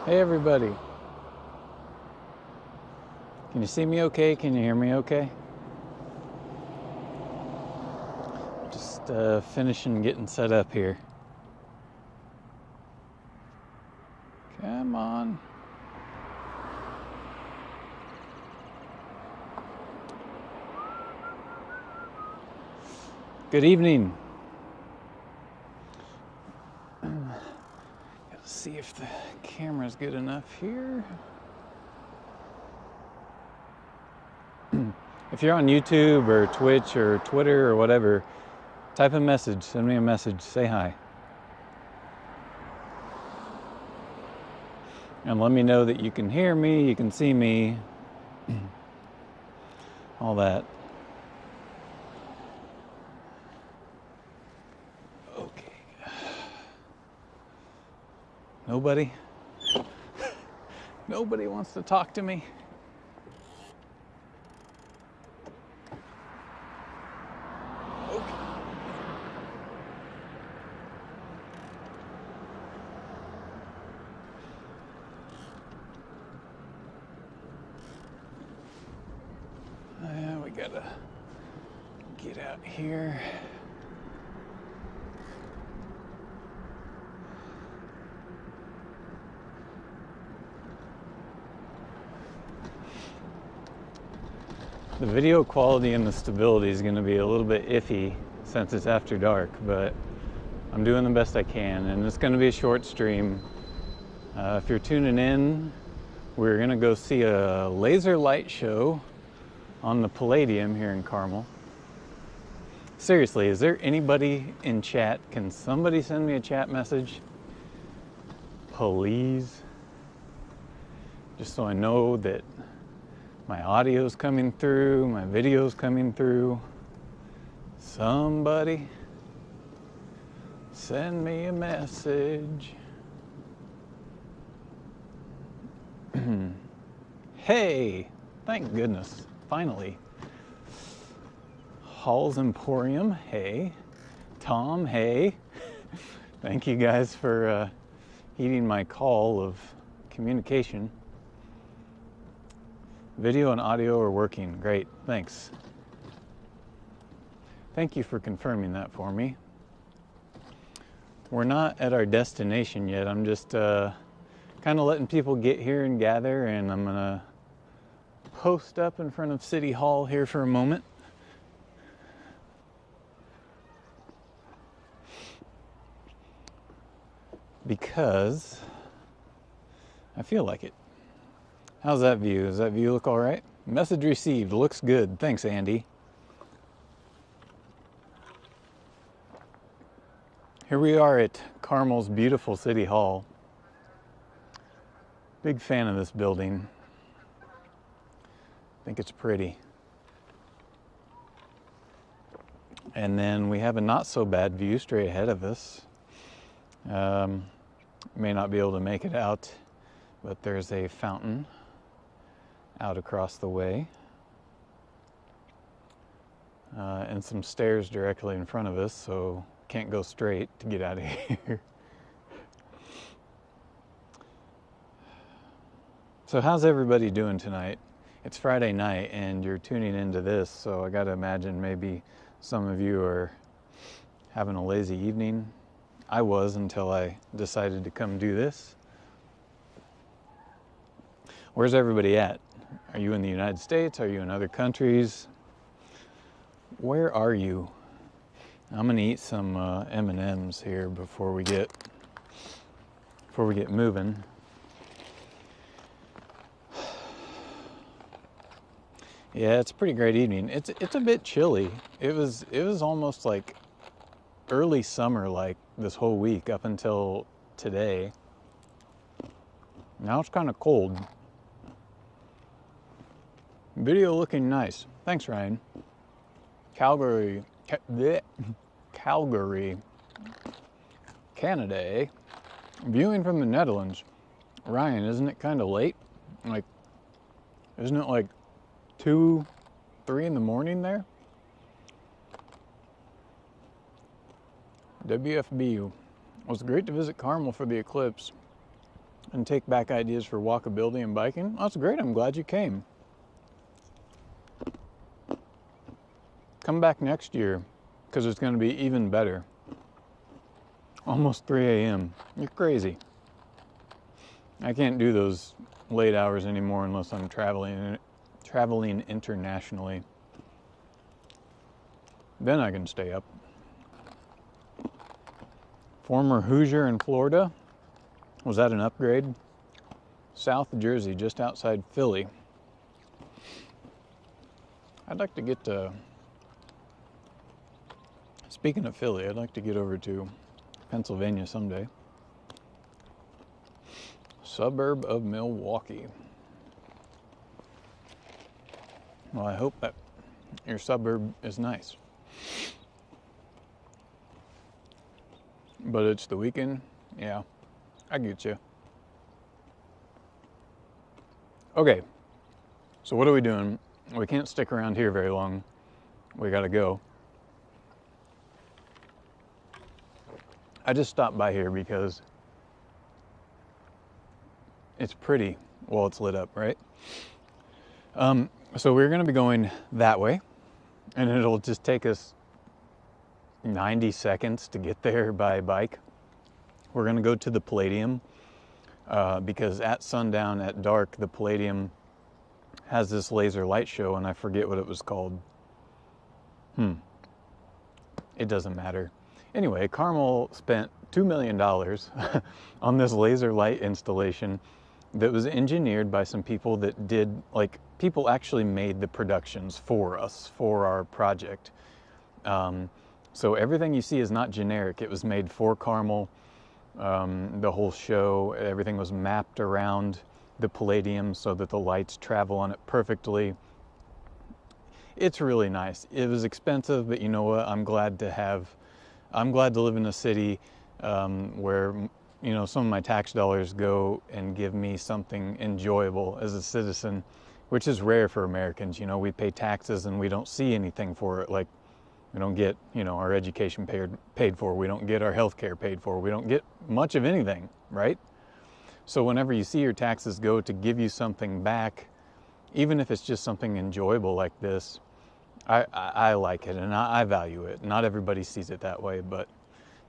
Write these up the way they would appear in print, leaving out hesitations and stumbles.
Hey everybody. Can you see me okay? Can you hear me okay? Just finishing getting set up here. Come on. Good evening. Gotta see if the camera's good enough here. If you're on YouTube or Twitch or Twitter or whatever, type a message, send me a message, say hi. And let me know that you can hear me, you can see me, all that. Okay. Nobody? Nobody wants to talk to me? We gotta get out here. The video quality and the stability is going to be a little bit iffy since it's after dark, but I'm doing the best I can, and it's going to be a short stream. If you're tuning in, we're going to go see a laser light show on the Palladium here in Carmel. Seriously, is there anybody in chat? Can somebody send me a chat message? Please. Just so I know that my audio's coming through, my video's coming through. Somebody send me a message. Hey, thank goodness, finally. Hall's Emporium, hey. Tom, hey. Thank you guys for heeding my call of communication. Video and audio are working. Great, thanks. Thank you for confirming that for me. We're not at our destination yet. I'm just kind of letting people get here and gather, and I'm gonna post up in front of City Hall here for a moment. Because I feel like it. How's that view? Does that view look all right? Message received. Looks good. Thanks, Andy. Here we are at Carmel's beautiful City Hall. Big fan of this building. I think it's pretty. And then we have a not so bad view straight ahead of us. May not be able to make it out, but there's a fountain out across the way, and some stairs directly in front of us, so can't go straight to get out of here. So how's everybody doing tonight? It's Friday night and you're tuning into this, so I gotta imagine maybe some of you are having a lazy evening. I was until I decided to come do this. Where's everybody at? Are you in the United States? Are you in other countries? Where are you? I'm gonna eat some M&Ms here before we get moving. Yeah, it's a pretty great evening. It's a bit chilly. It was almost like early summer, like this whole week up until today. Now it's kind of cold. Video looking nice. Thanks, Ryan. Calgary, Canada, eh? Viewing from the Netherlands. Ryan, isn't it kind of late? Like, isn't it like 2, 3 in the morning there? WFBU. It was great to visit Carmel for the eclipse. and take back ideas for walkability and biking. That's great. I'm glad you came. Come back next year because it's going to be even better. Almost 3 a.m. You're crazy. I can't do those late hours anymore unless I'm traveling internationally. Then I can stay up. Former Hoosier in Florida. Was that an upgrade? South Jersey, just outside Philly. I'd like to get to... Speaking of Philly, I'd like to get over to Pennsylvania someday. Suburb of Milwaukee. Well, I hope that your suburb is nice. But it's the weekend. Yeah, I get you. Okay, so what are we doing? We can't stick around here very long. We gotta go. I just stopped by here because it's pretty while it's lit up, right? So we're gonna be going that way, and it'll just take us 90 seconds to get there by bike. We're gonna go to the Palladium because at sundown, at dark, the Palladium has this laser light show, and I forget what it was called. It doesn't matter. Anyway, Carmel spent $2 million on this laser light installation that was engineered by some people that did, like, people actually made the productions for us, for our project. So everything you see is not generic. It was made for Carmel. The whole show, everything was mapped around the Palladium so that the lights travel on it perfectly. It's really nice. It was expensive, but you know what? I'm glad to live in a city where, you know, some of my tax dollars go and give me something enjoyable as a citizen, which is rare for Americans. You know, we pay taxes and we don't see anything for it. Like, we don't get, you know, our education paid for. We don't get our health care paid for. We don't get much of anything, right? So whenever you see your taxes go to give you something back, even if it's just something enjoyable like this, I like it and I value it. Not everybody sees it that way, but,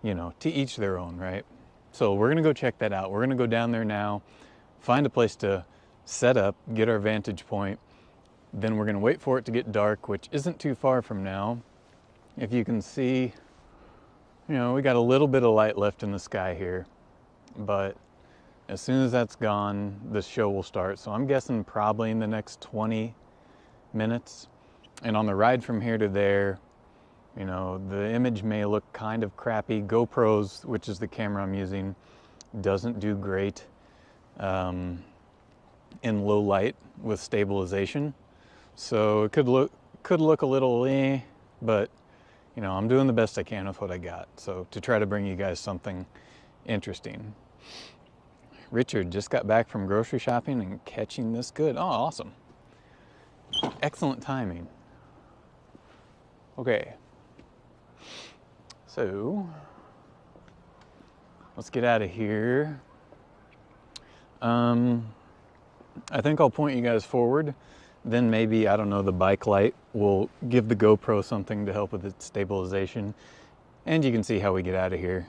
you know, to each their own, right? So we're going to go check that out. We're going to go down there now, find a place to set up, get our vantage point. Then we're going to wait for it to get dark, which isn't too far from now. If you can see, you know, we got a little bit of light left in the sky here, but as soon as that's gone, the show will start. So I'm guessing probably in the next 20 minutes. And on the ride from here to there, you know, the image may look kind of crappy. GoPros, which is the camera I'm using, doesn't do great in low light with stabilization. So it could look a little but you know, I'm doing the best I can with what I got. So to try to bring you guys something interesting. Richard just got back from grocery shopping and catching this good. Oh, awesome. Excellent timing. Okay. So let's get out of here. I think I'll point you guys forward. Then maybe, I don't know, the bike light will give the GoPro something to help with its stabilization. And you can see how we get out of here.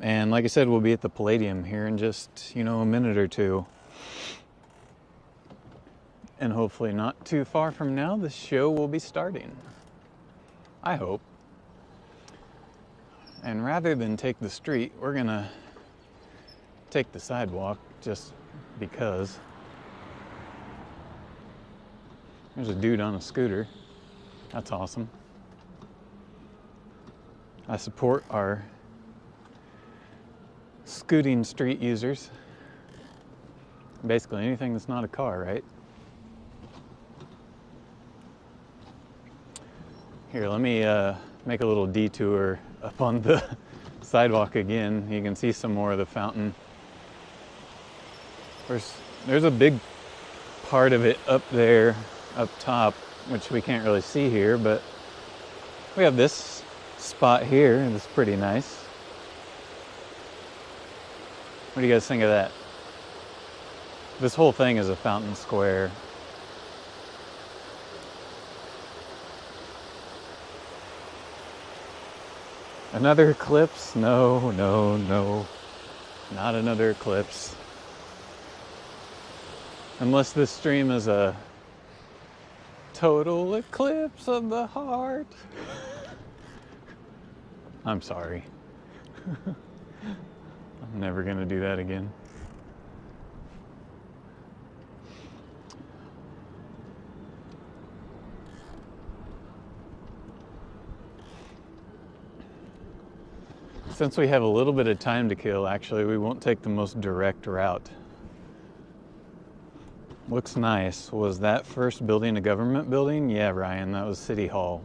And like I said, we'll be at the Palladium here in just, you know, a minute or two. And hopefully not too far from now, the show will be starting. I hope. And rather than take the street, we're gonna take the sidewalk just because. There's a dude on a scooter. That's awesome. I support our scooting street users. Basically anything that's not a car, right? Here, let me make a little detour up on the sidewalk again. You can see some more of the fountain. There's a big part of it up there, up top, which we can't really see here, but we have this spot here, and it's pretty nice. What do you guys think of that? This whole thing is a fountain square. Another eclipse? No, no, no. Not another eclipse. Unless this stream is a total eclipse of the heart. I'm sorry. I'm never gonna do that again. Since we have a little bit of time to kill, actually, we won't take the most direct route. Looks nice. Was that first building a government building? Yeah, Ryan, that was City Hall.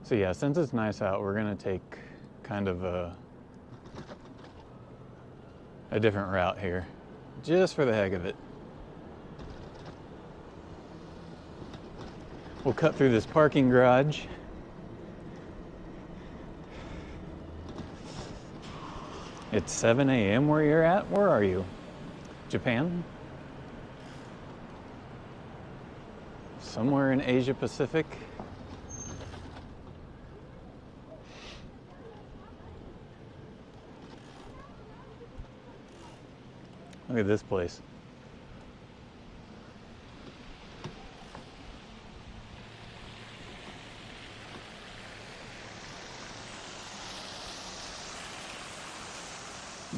So yeah, since it's nice out, we're gonna take kind of a different route here, just for the heck of it. We'll cut through this parking garage. It's 7 a.m. where you're at? Where are you? Japan? Somewhere in Asia Pacific? Look at this place.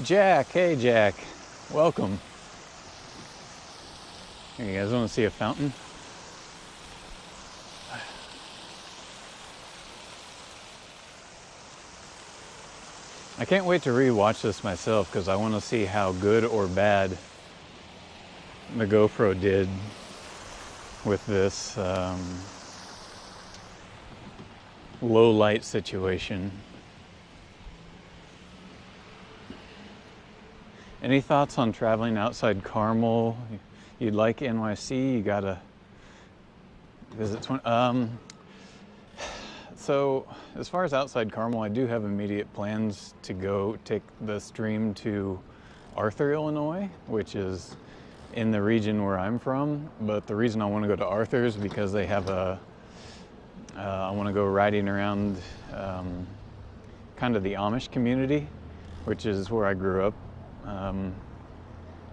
Jack, hey Jack, welcome. Here, you guys want to see a fountain? I can't wait to re-watch this myself because I want to see how good or bad the GoPro did with this low light situation. Any thoughts on traveling outside Carmel? You'd like NYC, you gotta visit so as far as outside Carmel, I do have immediate plans to go take the stream to Arthur, Illinois, which is in the region where I'm from. But the reason I want to go to Arthur is because they have I want to go riding around kind of the Amish community, which is where I grew up.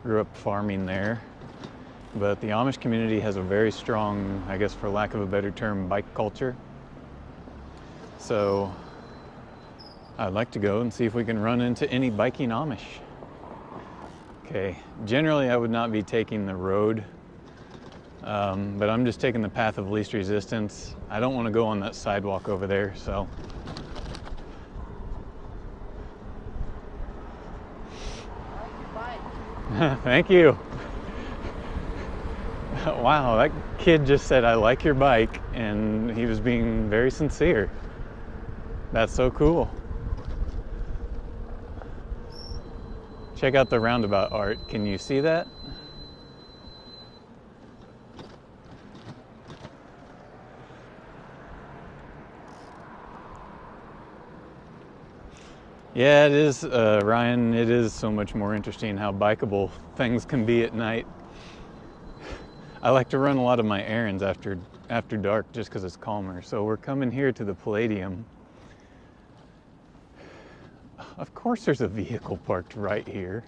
Grew up farming there. But the Amish community has a very strong, I guess for lack of a better term, bike culture. So I'd like to go and see if we can run into any biking Amish. Okay, generally I would not be taking the road, but I'm just taking the path of least resistance. I don't want to go on that sidewalk over there, so. I like your bike. Thank you. Wow, that kid just said, "I like your bike," and he was being very sincere. That's so cool. Check out the roundabout art. Can you see that? Yeah, it is, Ryan. It is so much more interesting how bikeable things can be at night. I like to run a lot of my errands after dark just because it's calmer. So we're coming here to the Palladium. Of course there's a vehicle parked right here.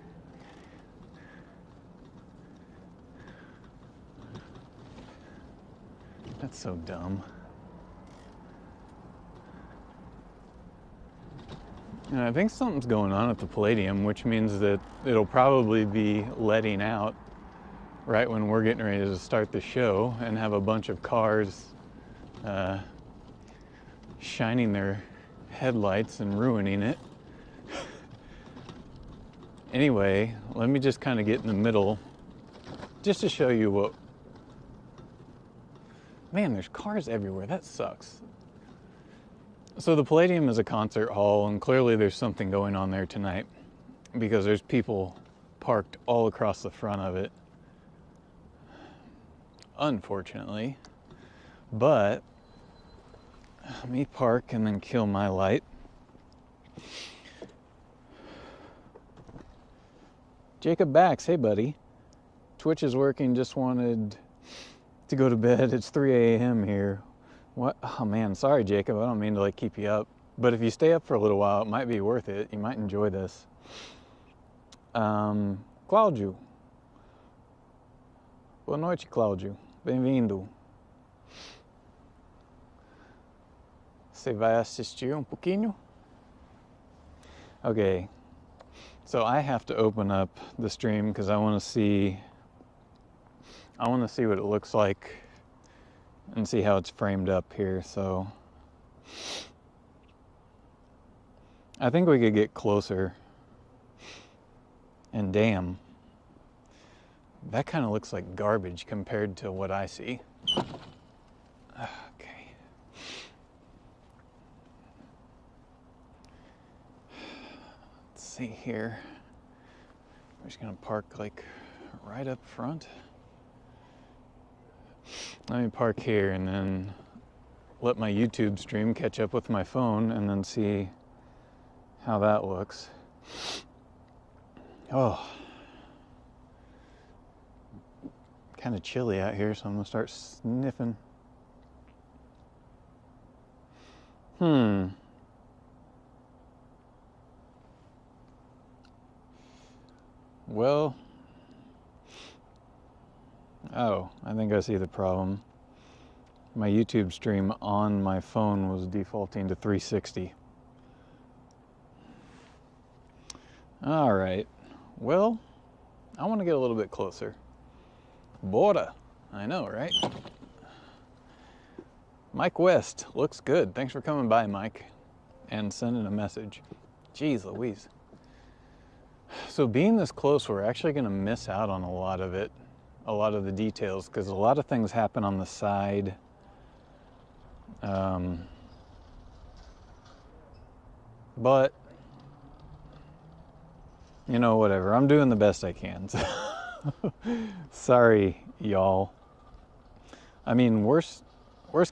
That's so dumb. And I think something's going on at the Palladium, which means that it'll probably be letting out right when we're getting ready to start the show and have a bunch of cars shining their headlights and ruining it. Anyway, let me just kind of get in the middle just to show you what... Man, there's cars everywhere. That sucks. So the Palladium is a concert hall, and clearly there's something going on there tonight because there's people parked all across the front of it. Unfortunately. But let me park and then kill my light. Jacob Bax, hey buddy. Twitch is working, just wanted to go to bed. It's 3 a.m. here. What? Oh man, sorry Jacob, I don't mean to like keep you up. But if you stay up for a little while, it might be worth it. You might enjoy this. Cláudio. Boa noite, Cláudio. Bem-vindo. Você vai assistir pouquinho? Okay. So I have to open up the stream because I want to see what it looks like and see how it's framed up here. So I think we could get closer. And damn, that kind of looks like garbage compared to what I see. Okay. Let's see here. I'm just gonna park like right up front. Let me park here and then let my YouTube stream catch up with my phone and then see how that looks. Oh, kind of chilly out here, so I'm gonna start sniffing. Well, oh, I think I see the problem. My YouTube stream on my phone was defaulting to 360. All right. Well, I want to get a little bit closer. Bora. I know, right? Mike West, looks good. Thanks for coming by, Mike, and sending a message. Jeez Louise. So being this close, we're actually going to miss out on a lot of it, a lot of the details, because a lot of things happen on the side. But you know, whatever. I'm doing the best I can. Sorry, y'all. I mean, worst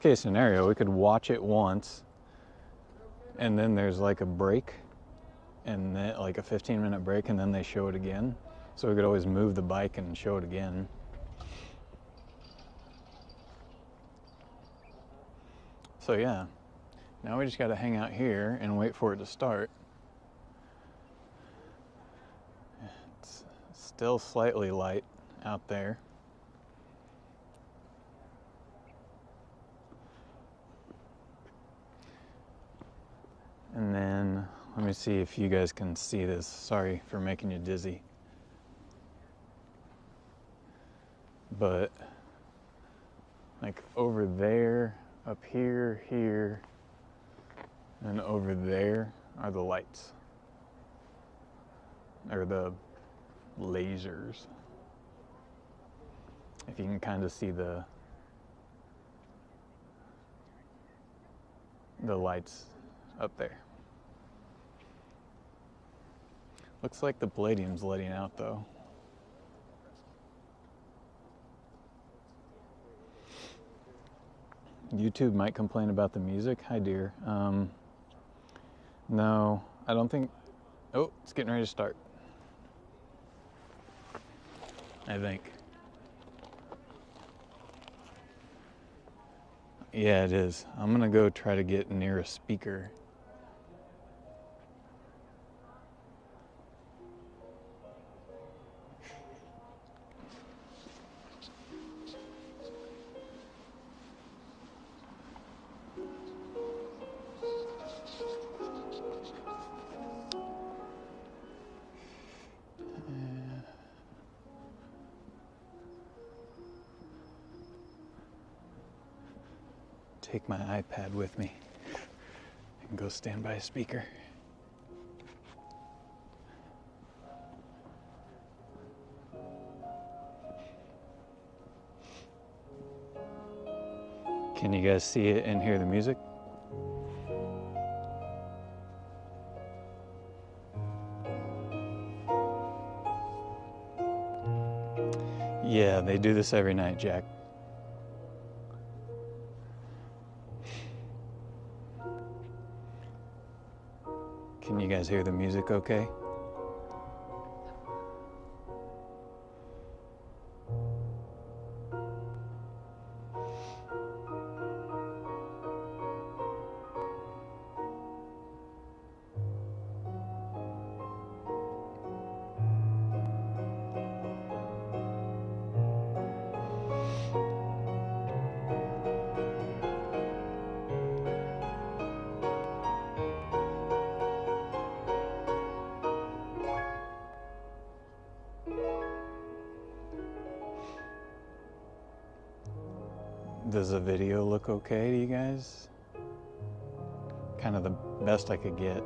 case scenario, we could watch it once, and then there's like a break, and then like a 15-minute break, and then they show it again. So we could always move the bike and show it again. So yeah, now we just got to hang out here and wait for it to start. Still slightly light out there. And then, let me see if you guys can see this. Sorry for making you dizzy. But, like over there, up here, here, and over there are the lights. Or the lasers. If you can kind of see the lights up there. Looks like the Palladium's letting out though. YouTube might complain about the music. Hi dear. No, I don't think. Oh, it's getting ready to start. I think. Yeah, it is. I'm gonna go try to get near a speaker. Take my iPad with me and go stand by a speaker. Can you guys see it and hear the music? Yeah, they do this every night, Jack. Can you guys hear the music okay? Does the video look okay to you guys? Kind of the best I could get.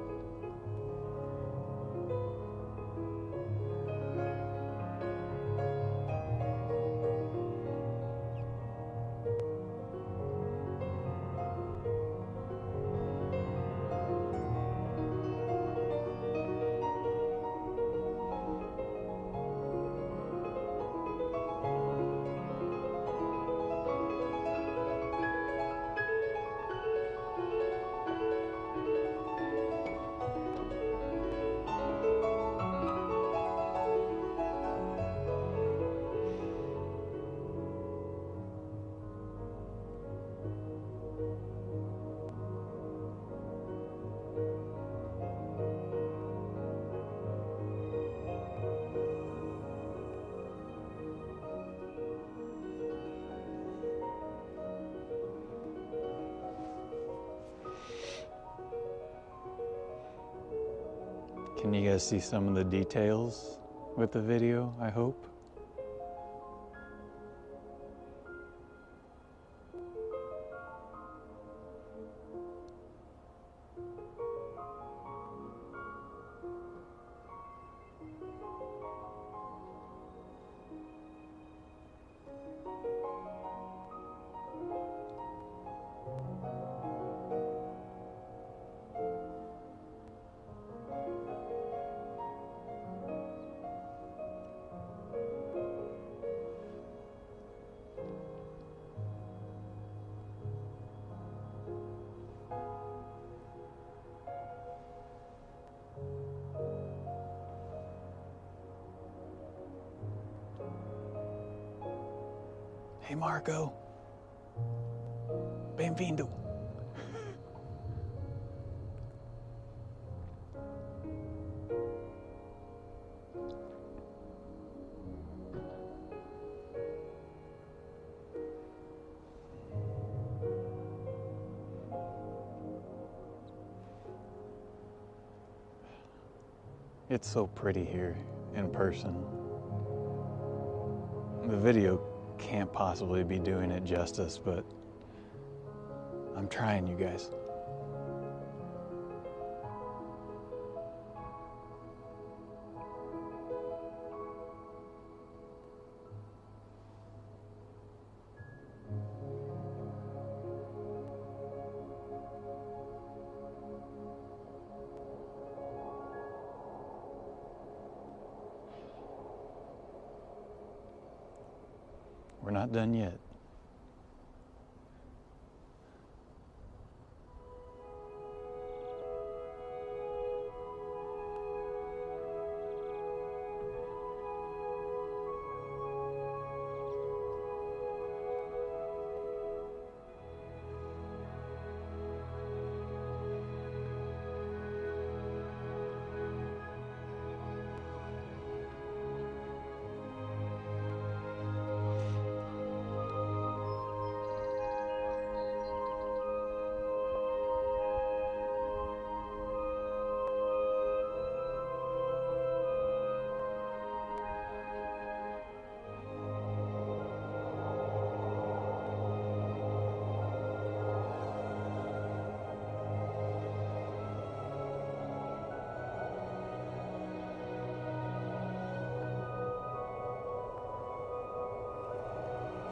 Can you guys see some of the details with the video, I hope? Hey Marco, benvindo. It's so pretty here in person. The video can't possibly be doing it justice, but I'm trying, you guys. We're not done yet.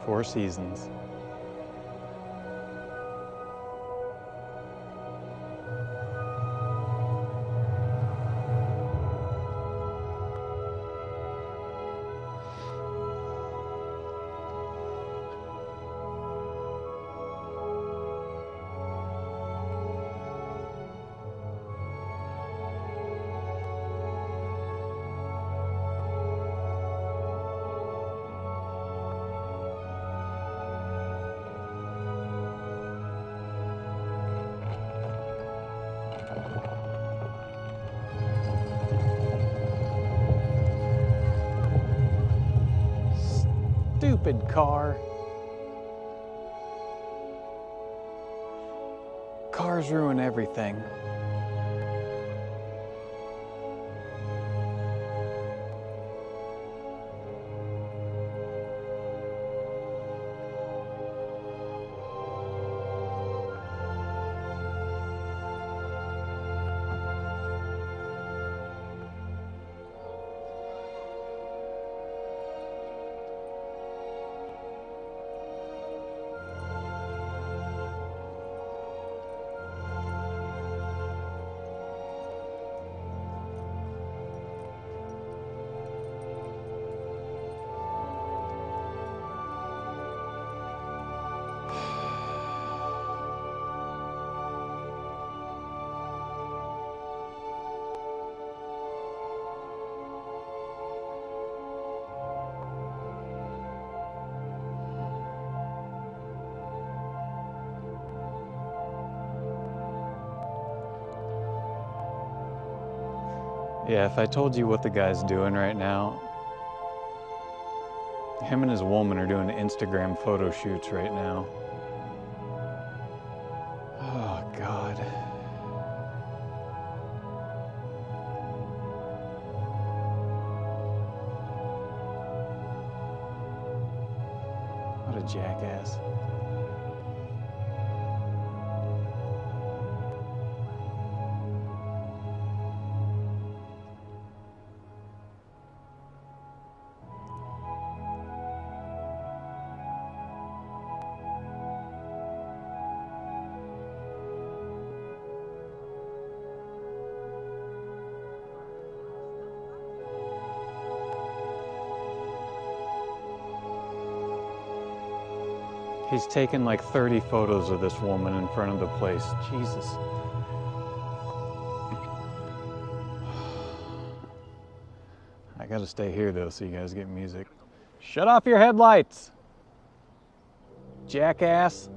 Four seasons. Stupid car. Cars ruin everything. Yeah, if I told you what the guy's doing right now, him and his woman are doing Instagram photo shoots right now. Oh, God. What a jackass. He's taken like 30 photos of this woman in front of the place. Jesus. I gotta stay here though so you guys get music. Shut off your headlights, jackass.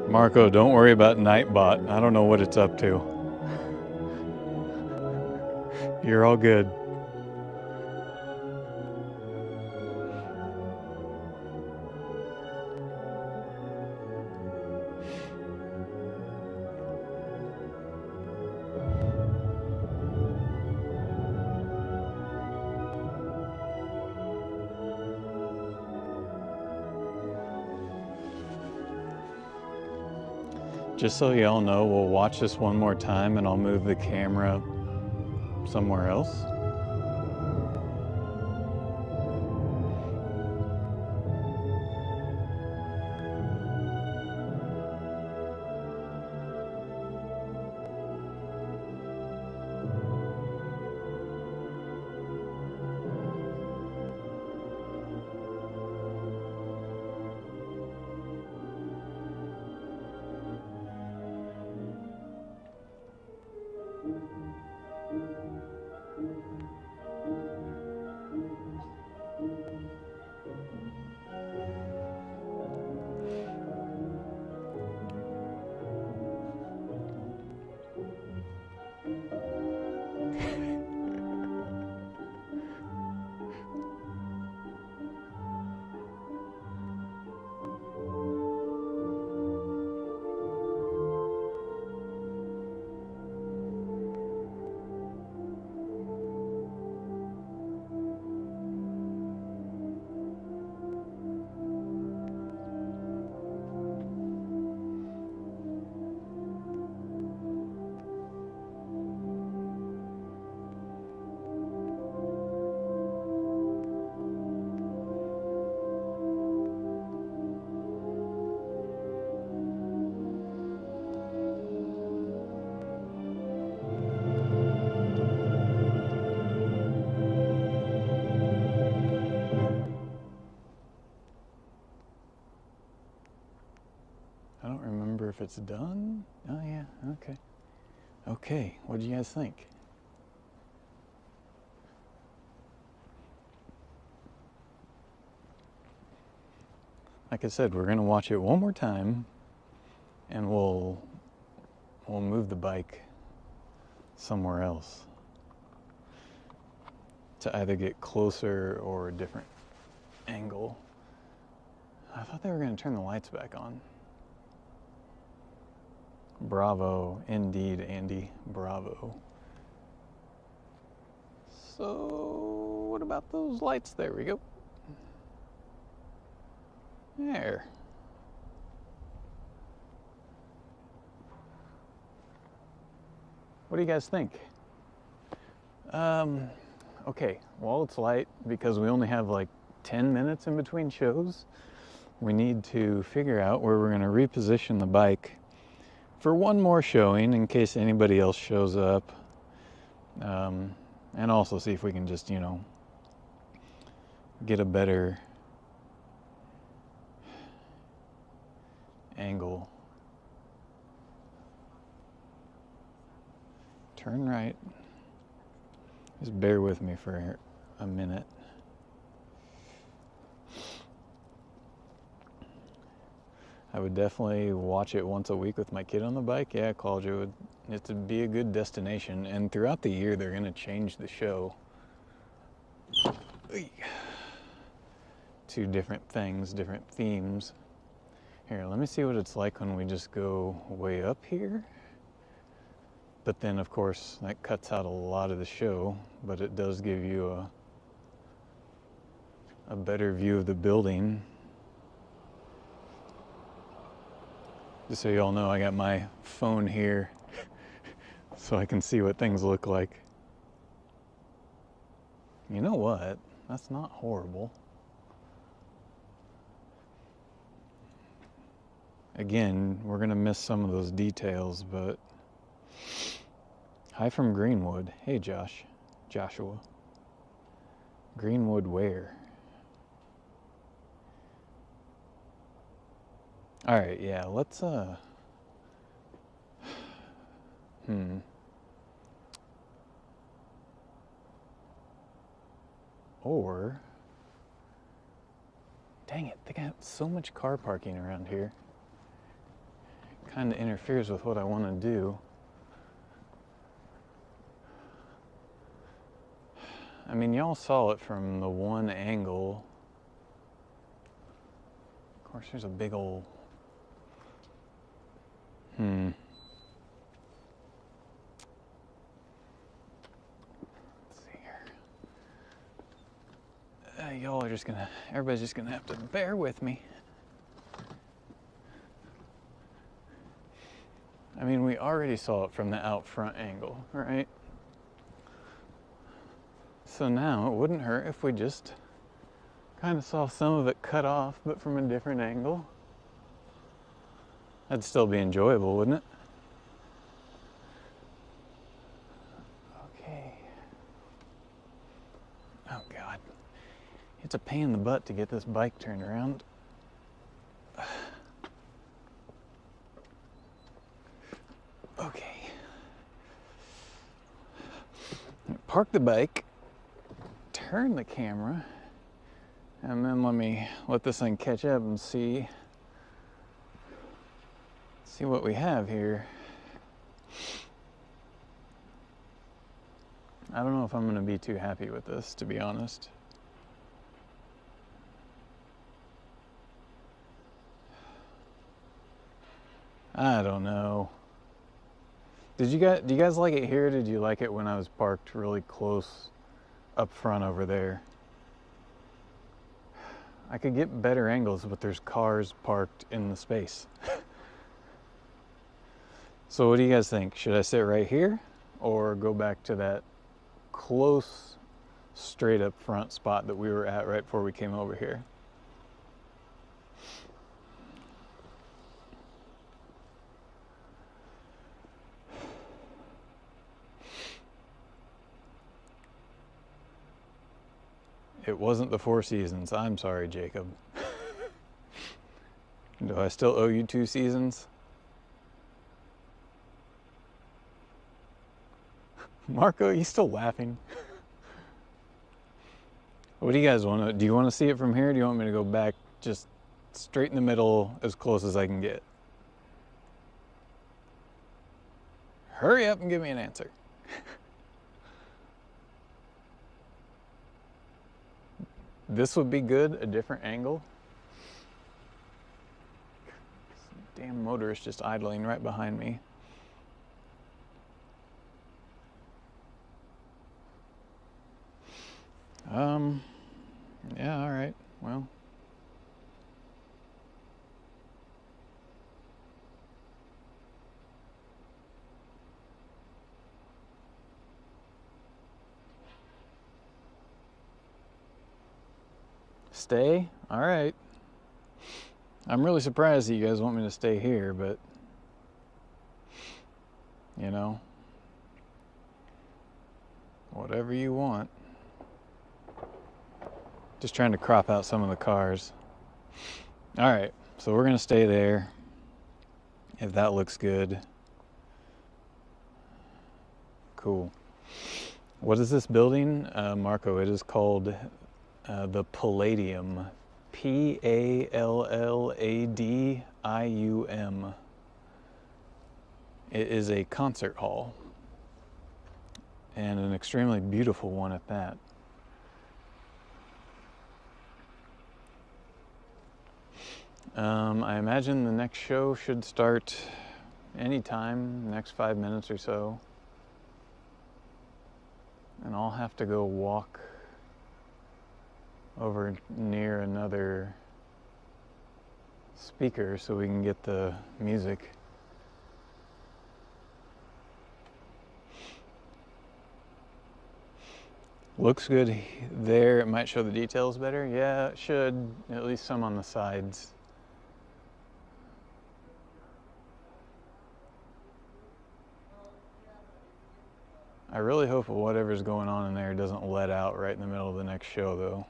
Marco, don't worry about Nightbot. I don't know what it's up to. You're all good. Just so y'all know, we'll watch this one more time and I'll move the camera somewhere else. I don't remember if it's done. Oh yeah, okay. Okay, what do you guys think? Like I said, we're gonna watch it one more time and we'll move the bike somewhere else to either get closer or a different angle. I thought they were gonna turn the lights back on. Bravo, indeed, Andy, bravo. So, what about those lights? There we go. There. What do you guys think? Okay, while it's light, because we only have like 10 minutes in between shows, we need to figure out where we're going to reposition the bike for one more showing in case anybody else shows up. And also see if we can just, get a better angle. Turn right. Just bear with me for a minute. I would definitely watch it once a week with my kid on the bike. Yeah, Claudia, it'd be a good destination. And throughout the year, they're going to change the show to different things, different themes. Here, let me see what it's like when we just go way up here. But then, of course, that cuts out a lot of the show, but it does give you a better view of the building. Just so you all know, I got my phone here so I can see what things look like. You know what? That's not horrible. Again, we're gonna miss some of those details, but hi from Greenwood. Hey Joshua. Greenwood where? All right, yeah, let's Or dang it, they got so much car parking around here. Kind of interferes with what I want to do. I mean, y'all saw it from the one angle. Of course, there's a big old... Let's see here. Y'all are just gonna... Everybody's just gonna have to bear with me. I mean, we already saw it from the out front angle, right? So now, it wouldn't hurt if we just kind of saw some of it cut off, but from a different angle. That'd still be enjoyable, wouldn't it? Okay. Oh God. It's a pain in the butt to get this bike turned around. Okay. Park the bike, turn the camera, and then let this thing catch up and see what we have here. I don't know if I'm going to be too happy with this, to be honest. I don't know. Do you guys like it here? Did you like it when I was parked really close up front over there? I could get better angles, but there's cars parked in the space. So what do you guys think? Should I sit right here or go back to that close, straight up front spot that we were at right before we came over here? It wasn't the Four Seasons. I'm sorry, Jacob. Do I still owe you 2 seasons? Marco, you still laughing? What do you guys want to... Do you want to see it from here? Or do you want me to go back just straight in the middle as close as I can get? Hurry up and give me an answer. This would be good, a different angle. This damn motorist just idling right behind me. Yeah, all right. Well, stay? All right. I'm really surprised that you guys want me to stay here, but, you know, whatever you want. Just trying to crop out some of the cars. All right, so we're going to stay there, if that looks good. Cool. What is this building, Marco? It is called the Palladium. Palladium. It is a concert hall, and an extremely beautiful one at that. I imagine the next show should start anytime, next 5 minutes or so. And I'll have to go walk over near another speaker so we can get the music. Looks good there. It might show the details better. Yeah, it should. At least some on the sides. I really hope whatever's going on in there doesn't let out right in the middle of the next show, though.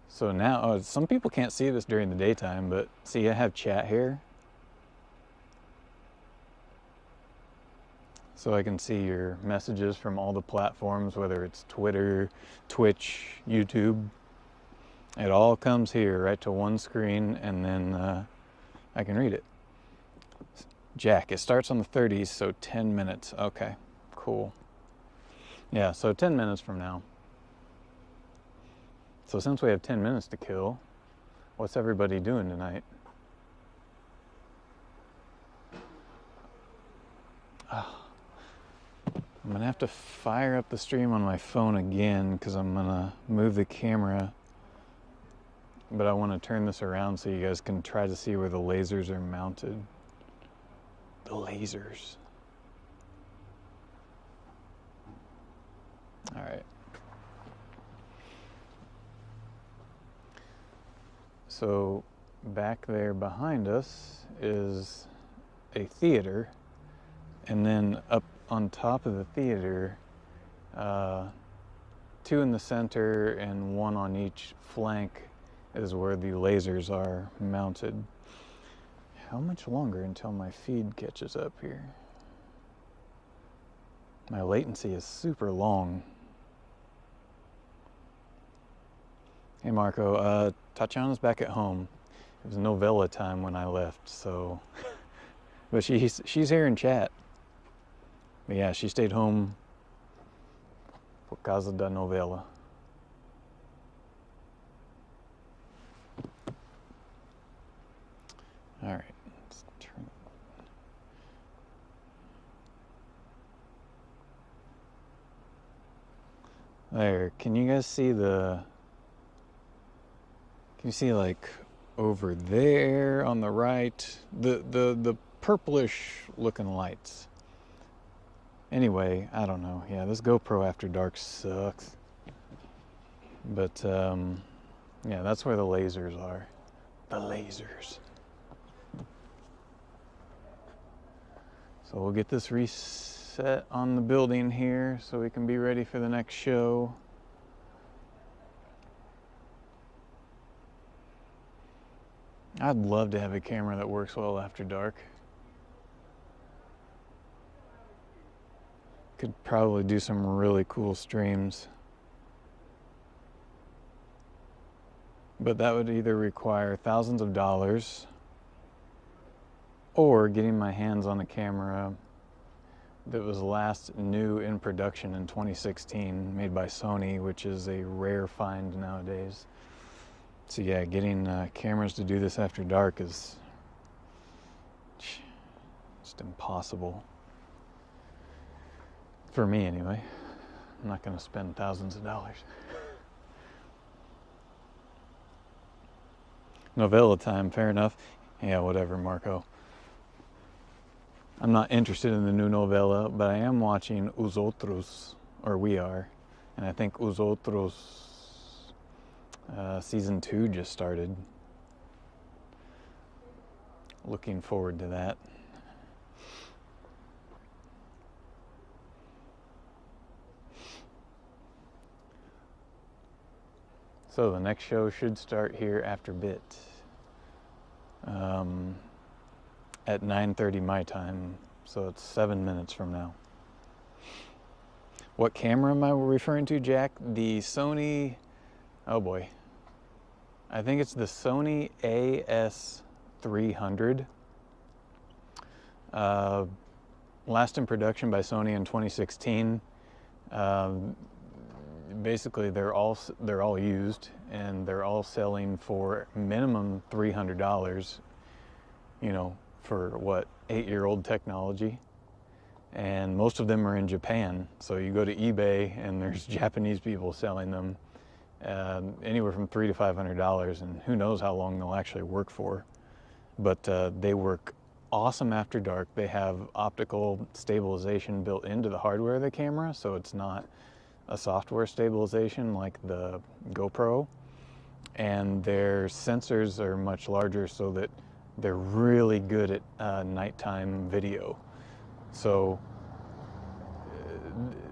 So now, some people can't see this during the daytime, but see, I have chat here. So I can see your messages from all the platforms, whether it's Twitter, Twitch, YouTube. It all comes here right to one screen, and then I can read it. Jack, it starts on the 30s, so 10 minutes. Okay, cool. Yeah, so 10 minutes from now. So since we have 10 minutes to kill, what's everybody doing tonight? Oh, I'm going to have to fire up the stream on my phone again because I'm going to move the camera. But I want to turn this around so you guys can try to see where the lasers are mounted. The lasers. All right. So back there behind us is a theater, and then up on top of the theater, 2 in the center and 1 on each flank is where the lasers are mounted. How much longer until my feed catches up here? My latency is super long. Hey Marco, Tatiana's back at home. It was novella time when I left, so... but she's here in chat. But yeah, she stayed home por causa da novela. All right. There, can you guys see can you see like over there on the right, the purplish looking lights? Anyway, I don't know. Yeah, this GoPro After Dark sucks. But yeah, that's where the lasers are. The lasers. So we'll get this reset on the building here so we can be ready for the next show. I'd love to have a camera that works well after dark. Could probably do some really cool streams. But that would either require thousands of dollars or getting my hands on a camera that was last new in production in 2016, made by Sony, which is a rare find nowadays. So yeah, getting cameras to do this after dark is just impossible. For me anyway. I'm not going to spend thousands of dollars. Novella time, fair enough. Yeah, whatever, Marco. I'm not interested in the new novella, but I am watching Os Outros, or we are. And I think Os Otros season 2 just started. Looking forward to that. So the next show should start here after bit. At 9:30 my time, so it's 7 minutes from now. What camera am I referring to, Jack? The Sony, oh boy, I think it's the Sony AS300. Last in production by Sony in 2016. Basically, they're all used, and they're all selling for minimum $300. You know, for what, 8-year-old technology, and most of them are in Japan. So you go to eBay and there's Japanese people selling them anywhere from $300 to $500, and who knows how long they'll actually work for. But they work awesome after dark. They have optical stabilization built into the hardware of the camera, so it's not a software stabilization like the GoPro, and their sensors are much larger so that they're really good at nighttime video. So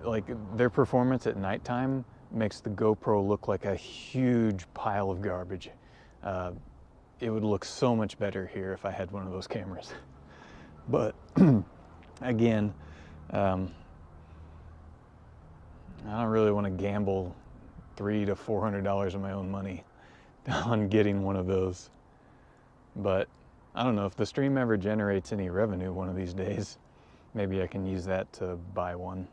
like their performance at nighttime makes the GoPro look like a huge pile of garbage. It would look so much better here if I had one of those cameras. But again, I don't really want to gamble $300 to $400 of my own money on getting one of those. But I don't know, if the stream ever generates any revenue one of these days, maybe I can use that to buy one.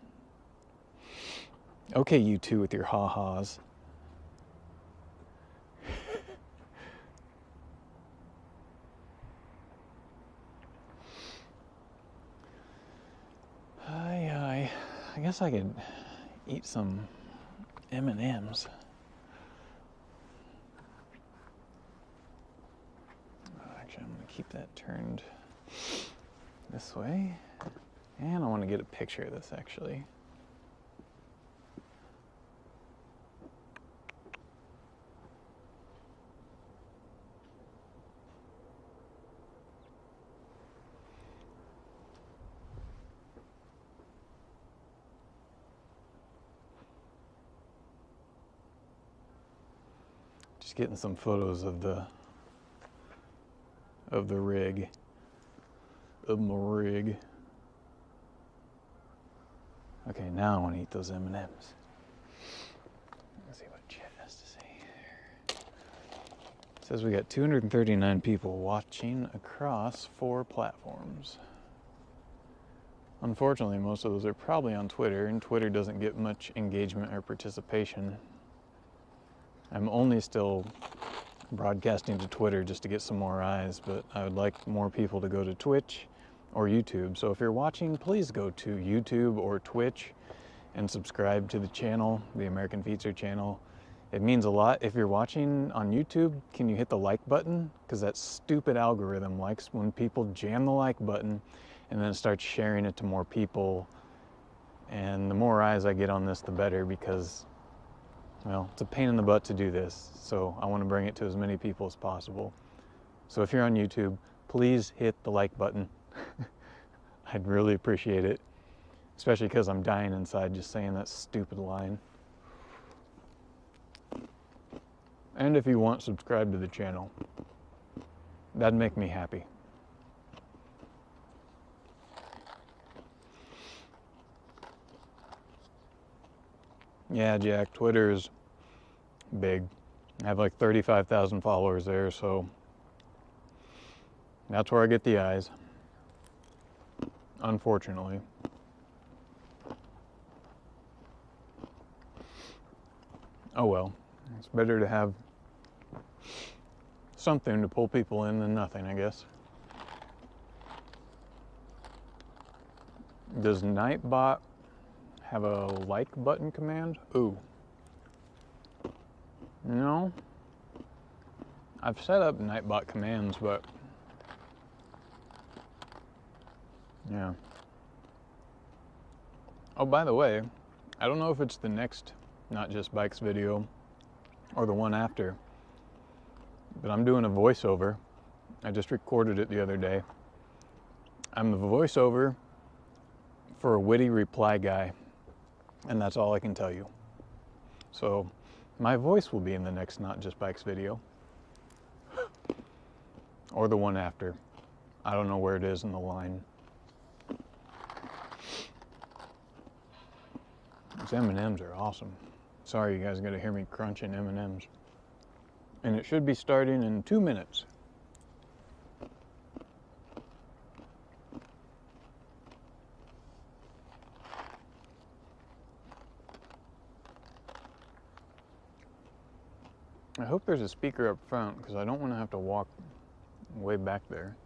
Okay, you two with your ha-has. I guess I could eat some M&Ms. Actually, I'm going to keep that turned this way. And I want to get a picture of this, actually. Just getting some photos of the rig, of my rig. Okay, now I want to eat those M&Ms. Let's see what chat has to say here. It says we got 239 people watching across 4 platforms. Unfortunately, most of those are probably on Twitter, and Twitter doesn't get much engagement or participation. I'm only still broadcasting to Twitter just to get some more eyes, but I would like more people to go to Twitch or YouTube. So if you're watching, please go to YouTube or Twitch and subscribe to the channel, the American Feature channel. It means a lot. If you're watching on YouTube, can you hit the like button? Because that stupid algorithm likes when people jam the like button and then it starts sharing it to more people. And the more eyes I get on this, the better, because, well, it's a pain in the butt to do this. So I want to bring it to as many people as possible. So if you're on YouTube, please hit the like button. I'd really appreciate it, especially because I'm dying inside just saying that stupid line. And if you want, subscribe to the channel. That'd make me happy. Yeah, Jack, Twitter is big. I have like 35,000 followers there, so that's where I get the eyes. Unfortunately. Oh well, it's better to have something to pull people in than nothing, I guess. Does Nightbot have a like button command? Ooh. No. I've set up Nightbot commands, but yeah. Oh, by the way, I don't know if it's the next Not Just Bikes video, or the one after. But I'm doing a voiceover. I just recorded it the other day. I'm the voiceover for a witty reply guy, and that's all I can tell you. So my voice will be in the next Not Just Bikes video, or the one after. I don't know where it is in the line. These M&Ms are awesome. Sorry you guys got to hear me crunching M&Ms. And it should be starting in 2 minutes. I hope there's a speaker up front because I don't want to have to walk way back there.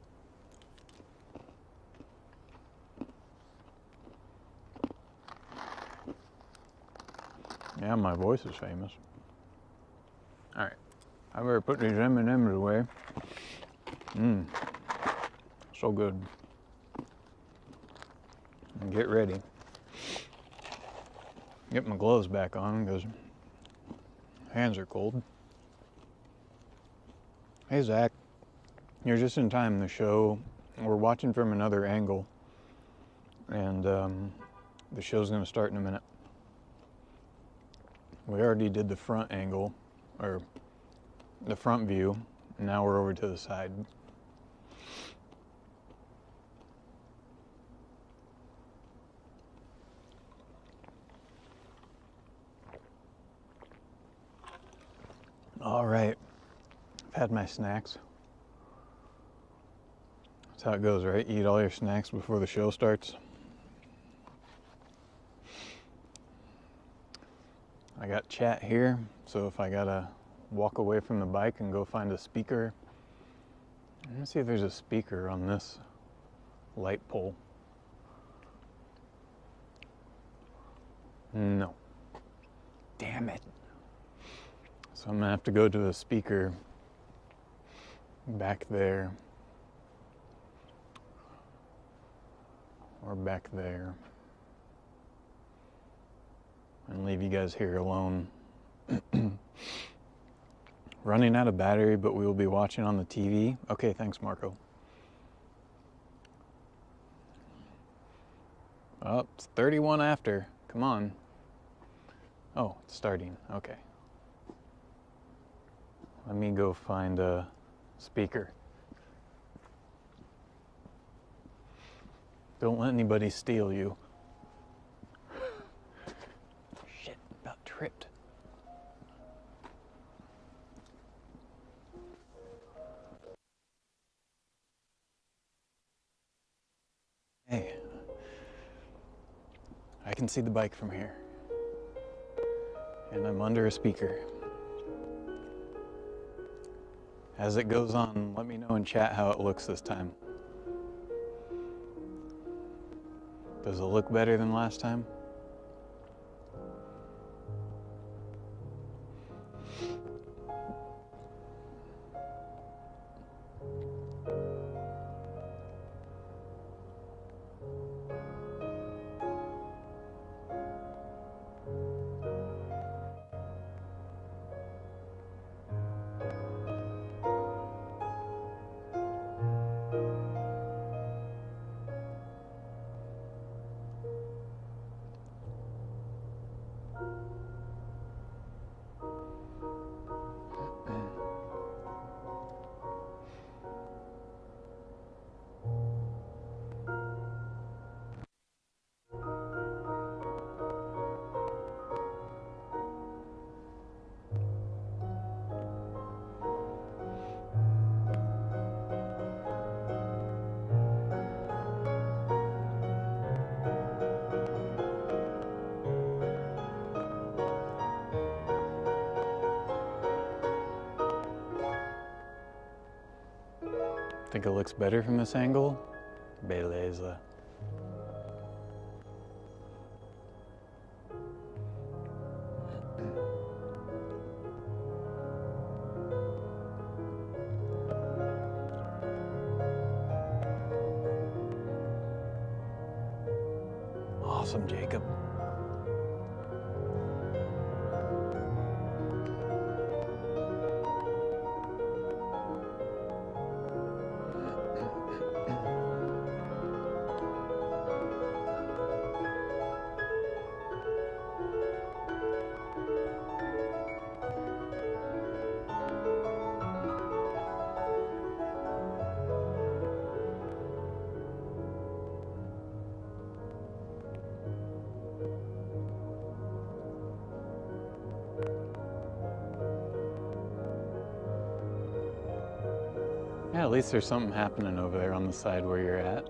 Yeah, my voice is famous. All right, I better put these M&Ms away. So good. And get ready. Get my gloves back on because hands are cold. Hey Zach, you're just in time. The show, we're watching from another angle, and the show's going to start in a minute. We already did the front angle, or the front view, and now we're over to the side. All right, I've had my snacks. That's how it goes, right? Eat all your snacks before the show starts. I got chat here, so if I gotta walk away from the bike and go find a speaker, let me see if there's a speaker on this light pole. No. Damn it. So I'm gonna have to go to a speaker back there, or back there, and leave you guys here alone. Running out of battery, but we will be watching on the TV. Okay, thanks, Marco. Oh, it's 31 after. Come on. Oh, it's starting. Okay. Let me go find a speaker. Don't let anybody steal you. Shit, about tripped. Hey, I can see the bike from here. And I'm under a speaker. As it goes on, let me know in chat how it looks this time. Does it look better than last time? Think it looks better from this angle? Beleza. Awesome, Jacob. Yeah, at least there's something happening over there on the side where you're at.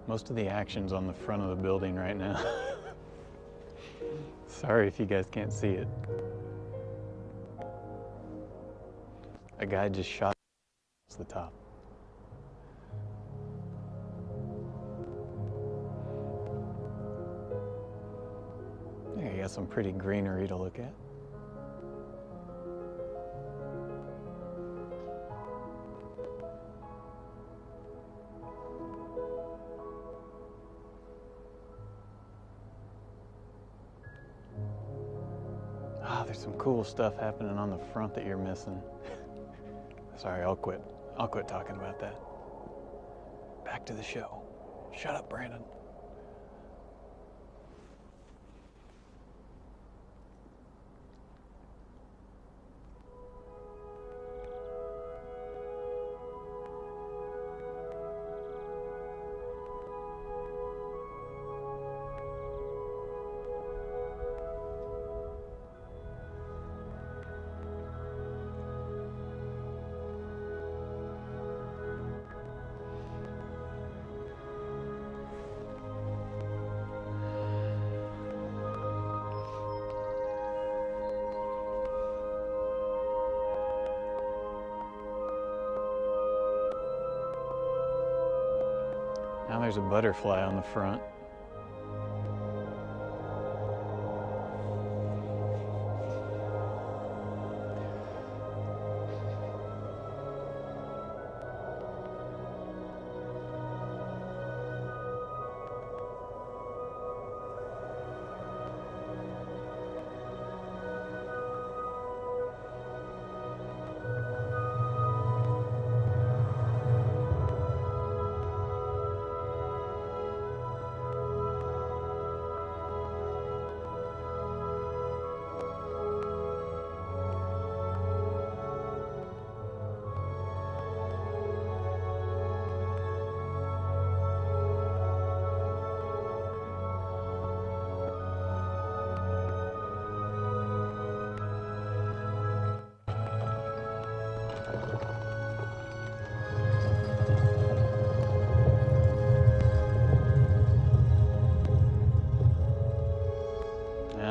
Most of the action's on the front of the building right now. Sorry if you guys can't see it. A guy just shot the top. Yeah, you got some pretty greenery to look at. There's some cool stuff happening on the front that you're missing. Sorry, I'll quit talking about that. Back to the show. Shut up, Brandon. Now there's a butterfly on the front.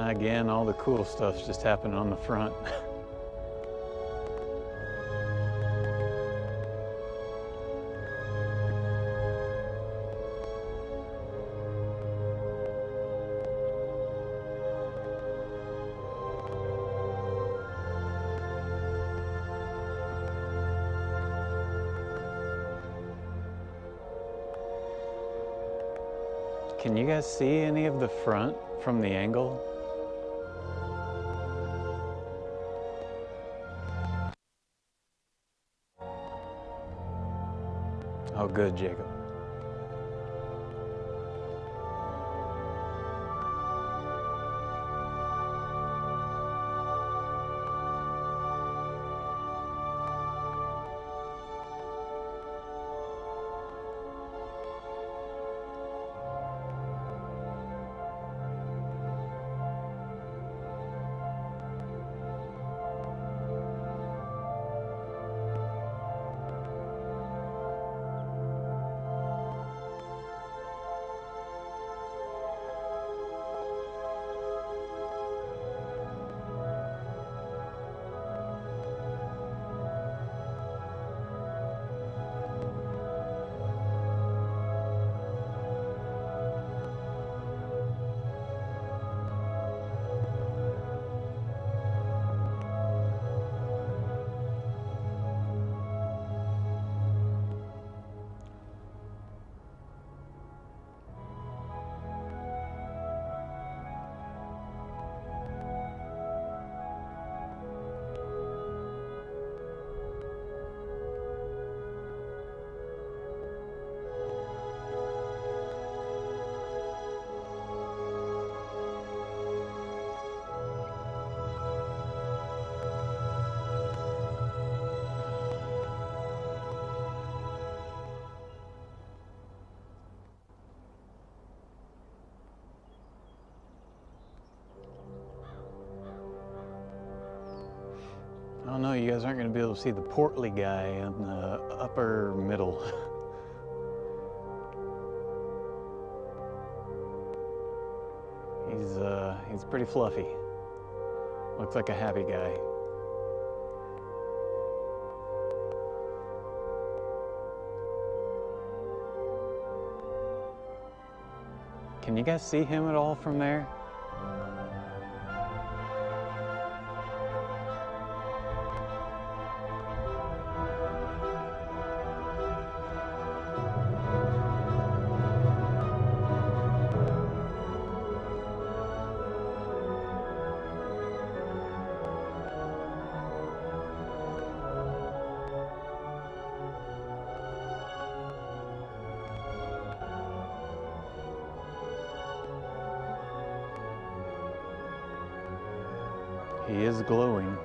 Again, all the cool stuff's just happening on the front. Can you guys see any of the front from the angle? Oh, good, Jacob. you guys aren't going to be able to see the portly guy in the upper middle. He's pretty fluffy. Looks like a happy guy. Can you guys see him at all from there? He is glowing.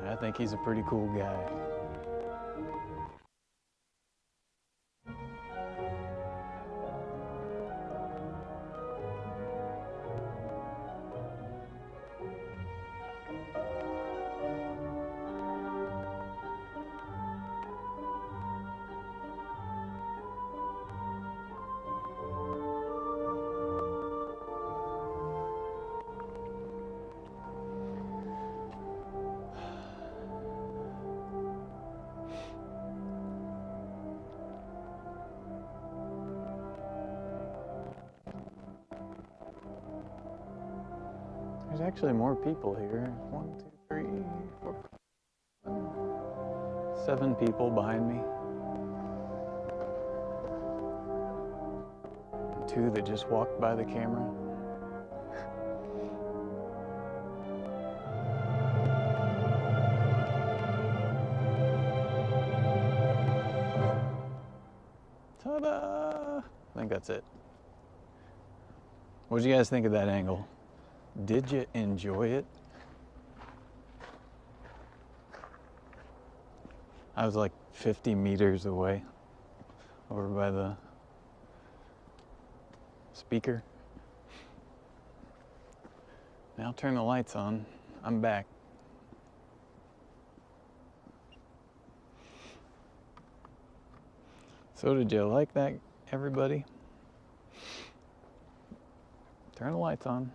I think he's a pretty cool guy. There's actually more people here. 1, 2, 3, 4, 5, 7 people behind me. And 2 that just walked by the camera. Ta-da! I think that's it. What did you guys think of that angle? Did you enjoy it? I was like 50 meters away over by the speaker. Now turn the lights on. I'm back. So did you like that, everybody? Turn the lights on.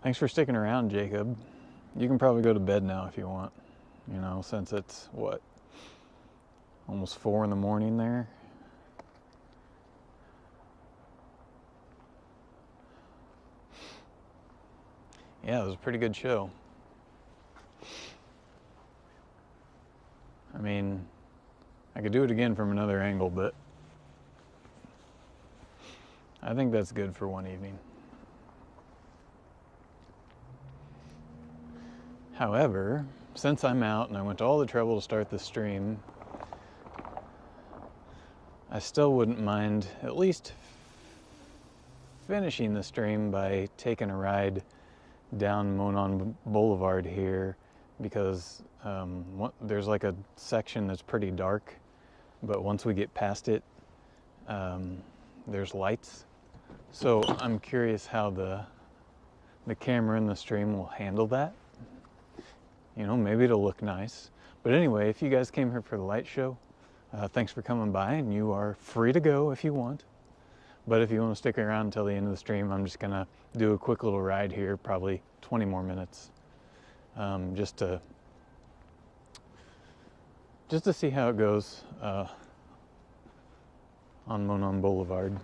Thanks for sticking around, Jacob. You can probably go to bed now if you want. You know, since it's, what, almost 4 in the morning there. Yeah, it was a pretty good show. I mean, I could do it again from another angle, but I think that's good for one evening. However, since I'm out and I went to all the trouble to start the stream, I still wouldn't mind at least finishing the stream by taking a ride down Monon Boulevard here, because there's like a section that's pretty dark, but once we get past it, there's lights. So I'm curious how the camera in the stream will handle that. You know, maybe it'll look nice. But anyway, if you guys came here for the light show, thanks for coming by, and you are free to go if you want. But if you want to stick around until the end of the stream, I'm just gonna do a quick little ride here, probably 20 more minutes, just to see how it goes on Monon Boulevard.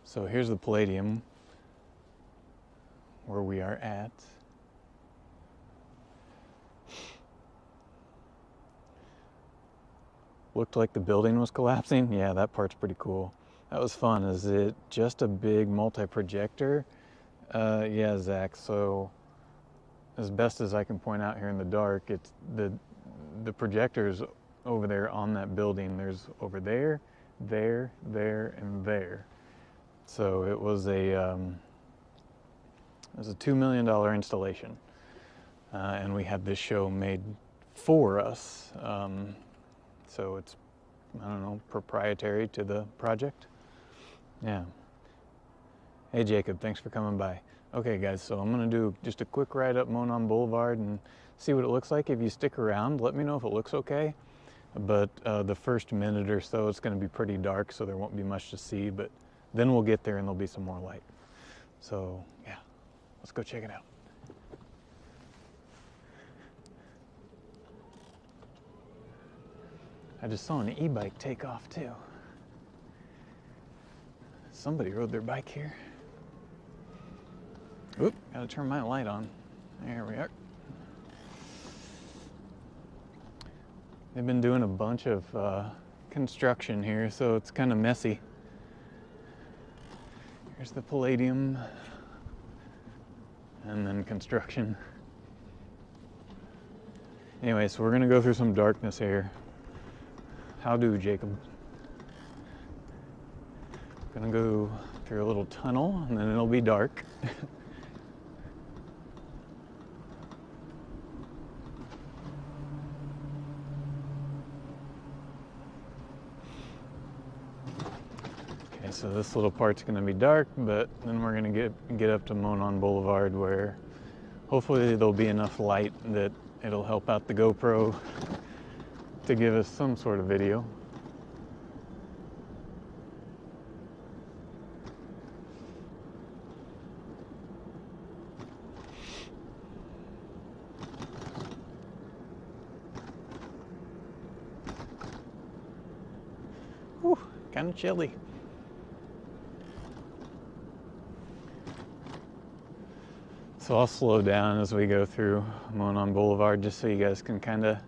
So here's the Palladium. where we are at. Looked like the building was collapsing. Yeah, that part's pretty cool. That was fun. Is it just a big multi-projector? Yeah, Zach, so as best as I can point out here in the dark, it's the projectors over there on that building. There's over there, there, and there. So it was a $2 million installation, and we had this show made for us. So it's, I don't know, proprietary to the project. Yeah. Hey Jacob, thanks for coming by. Okay guys, so I'm gonna do just a quick ride up Monon Boulevard and see what it looks like. If you stick around, let me know if it looks okay. But the first minute or so, it's gonna be pretty dark, so there won't be much to see, but then we'll get there and there'll be some more light. So yeah, let's go check it out. I just saw an e-bike take off too. Somebody rode their bike here. Oop, gotta turn my light on. There we are. They've been doing a bunch of construction here, so it's kind of messy. Here's the Palladium, and then construction. Anyway, so we're gonna go through some darkness here. How do, Jacob? Gonna go through a little tunnel, and then it'll be dark. Okay, so this little part's gonna be dark, but then we're gonna get up to Monon Boulevard, where hopefully there'll be enough light that it'll help out the GoPro to give us some sort of video. Whew, kind of chilly. So I'll slow down as we go through Monon Boulevard just so you guys can kind of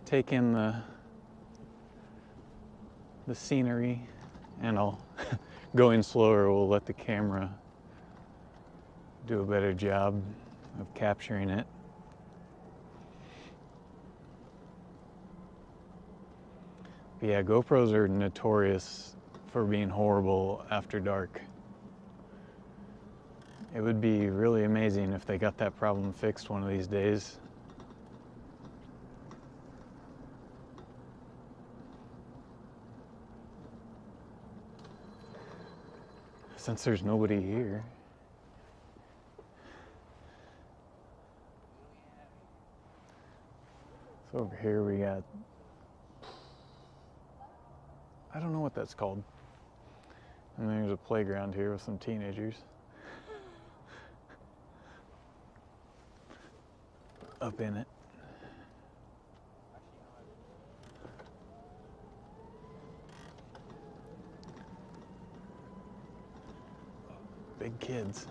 take in the scenery, and I'll going slower will let the camera do a better job of capturing it. But yeah, GoPros are notorious for being horrible after dark. It would be really amazing if they got that problem fixed one of these days. Since there's nobody here. So over here we got, I don't know what that's called. And there's a playground here with some teenagers. Up in it. Big kids.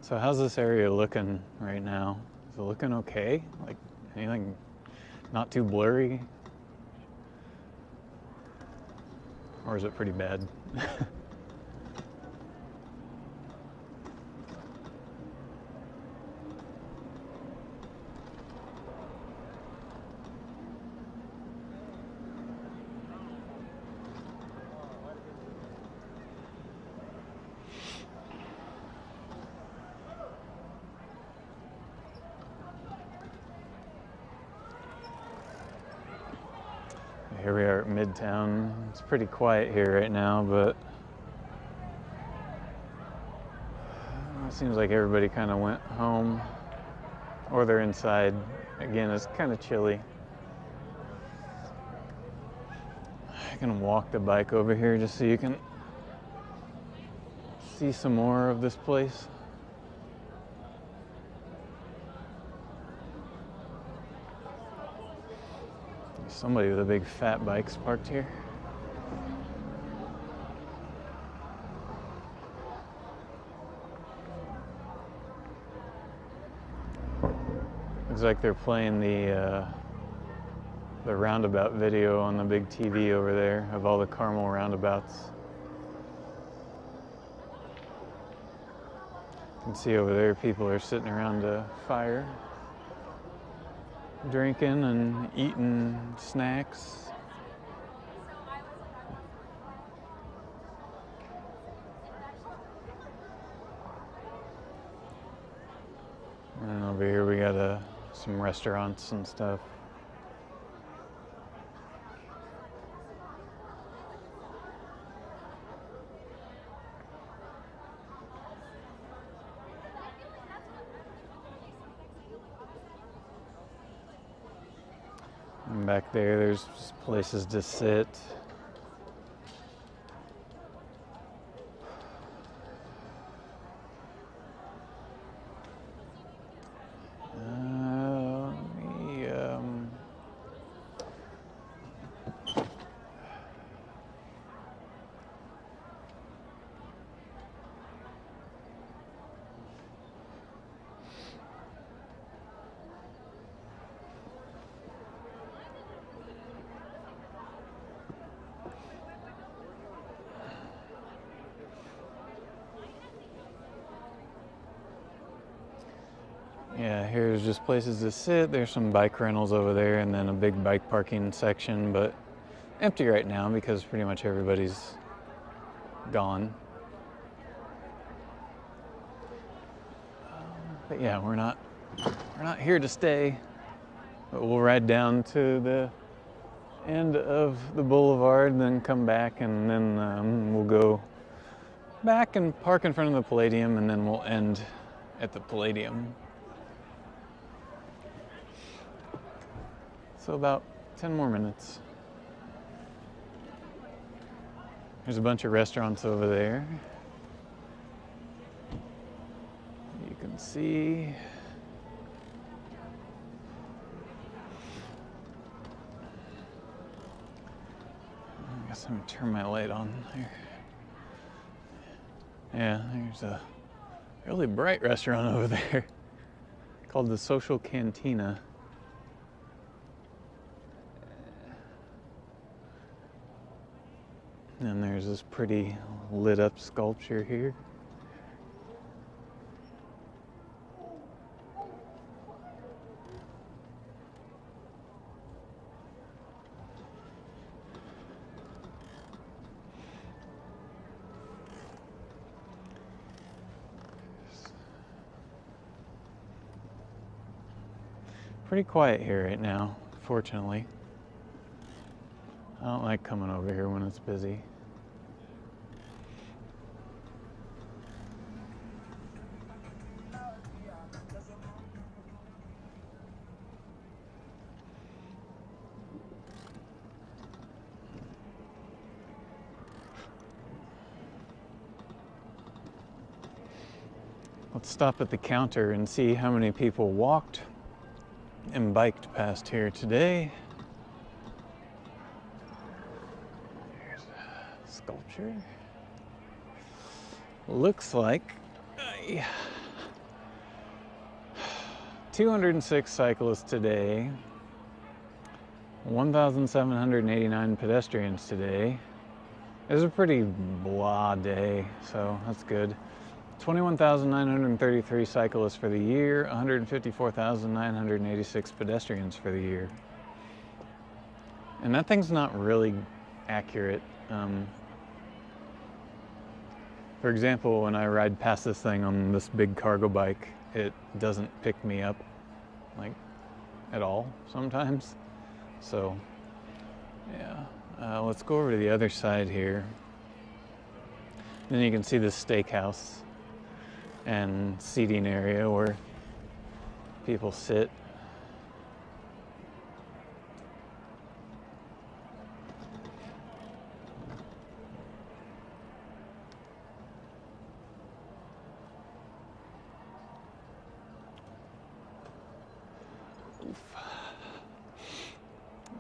So how's this area looking right now? Is it looking okay? Like anything not too blurry? Or is it pretty bad? Here we are at Midtown. It's pretty quiet here right now, but it seems like everybody kind of went home or they're inside. Again, it's kind of chilly. I can walk the bike over here just so you can see some more of this place. Somebody with a big fat bike's parked here. Looks like they're playing the roundabout video on the big TV over there of all the Carmel roundabouts. You can see over there people are sitting around a fire, drinking and eating snacks. And over here we got some restaurants and stuff. And back there's places to sit. Yeah, here's just places to sit. There's some bike rentals over there and then a big bike parking section, but empty right now because pretty much everybody's gone. But yeah, we're not here to stay, but we'll ride down to the end of the Boulevard and then come back, and then we'll go back and park in front of the Palladium, and then we'll end at the Palladium. So about 10 more minutes. There's a bunch of restaurants over there. You can see. I guess I'm gonna turn my light on here. Yeah, there's a really bright restaurant over there called the Social Cantina. And there's this pretty lit up sculpture here. Pretty quiet here right now, fortunately. I don't like coming over here when it's busy. Let's stop at the counter and see how many people walked and biked past here today. There's a sculpture. Looks like 206 cyclists today, 1,789 pedestrians today. It was a pretty blah day, so that's good. 21,933 cyclists for the year, 154,986 pedestrians for the year. And that thing's not really accurate. For example, when I ride past this thing on this big cargo bike, it doesn't pick me up, like, at all sometimes. So, yeah. Let's go over to the other side here. Then you can see this steakhouse and seating area where people sit.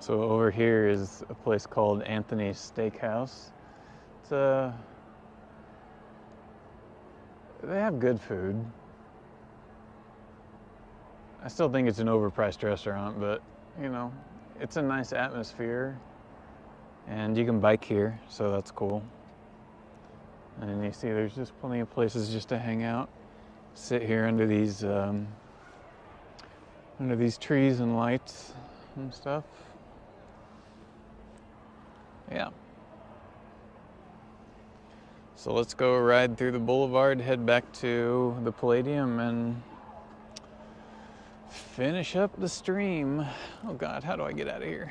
So over here is a place called Anthony's Steakhouse. It's they have good food. I still think it's an overpriced restaurant, but you know, it's a nice atmosphere, and you can bike here, so that's cool. And you see there's just plenty of places just to hang out, sit here under these trees and lights and stuff. Yeah. So let's go ride through the Boulevard, head back to the Palladium, and finish up the stream. Oh God, how do I get out of here?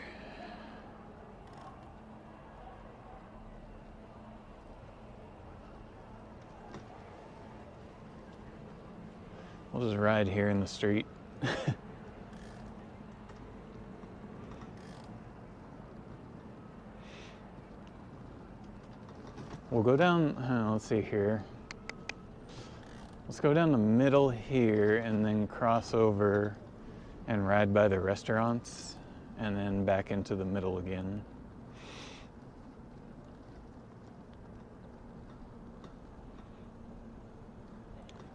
We'll just ride here in the street. We'll go down, let's see here. Let's go down the middle here and then cross over and ride by the restaurants and then back into the middle again.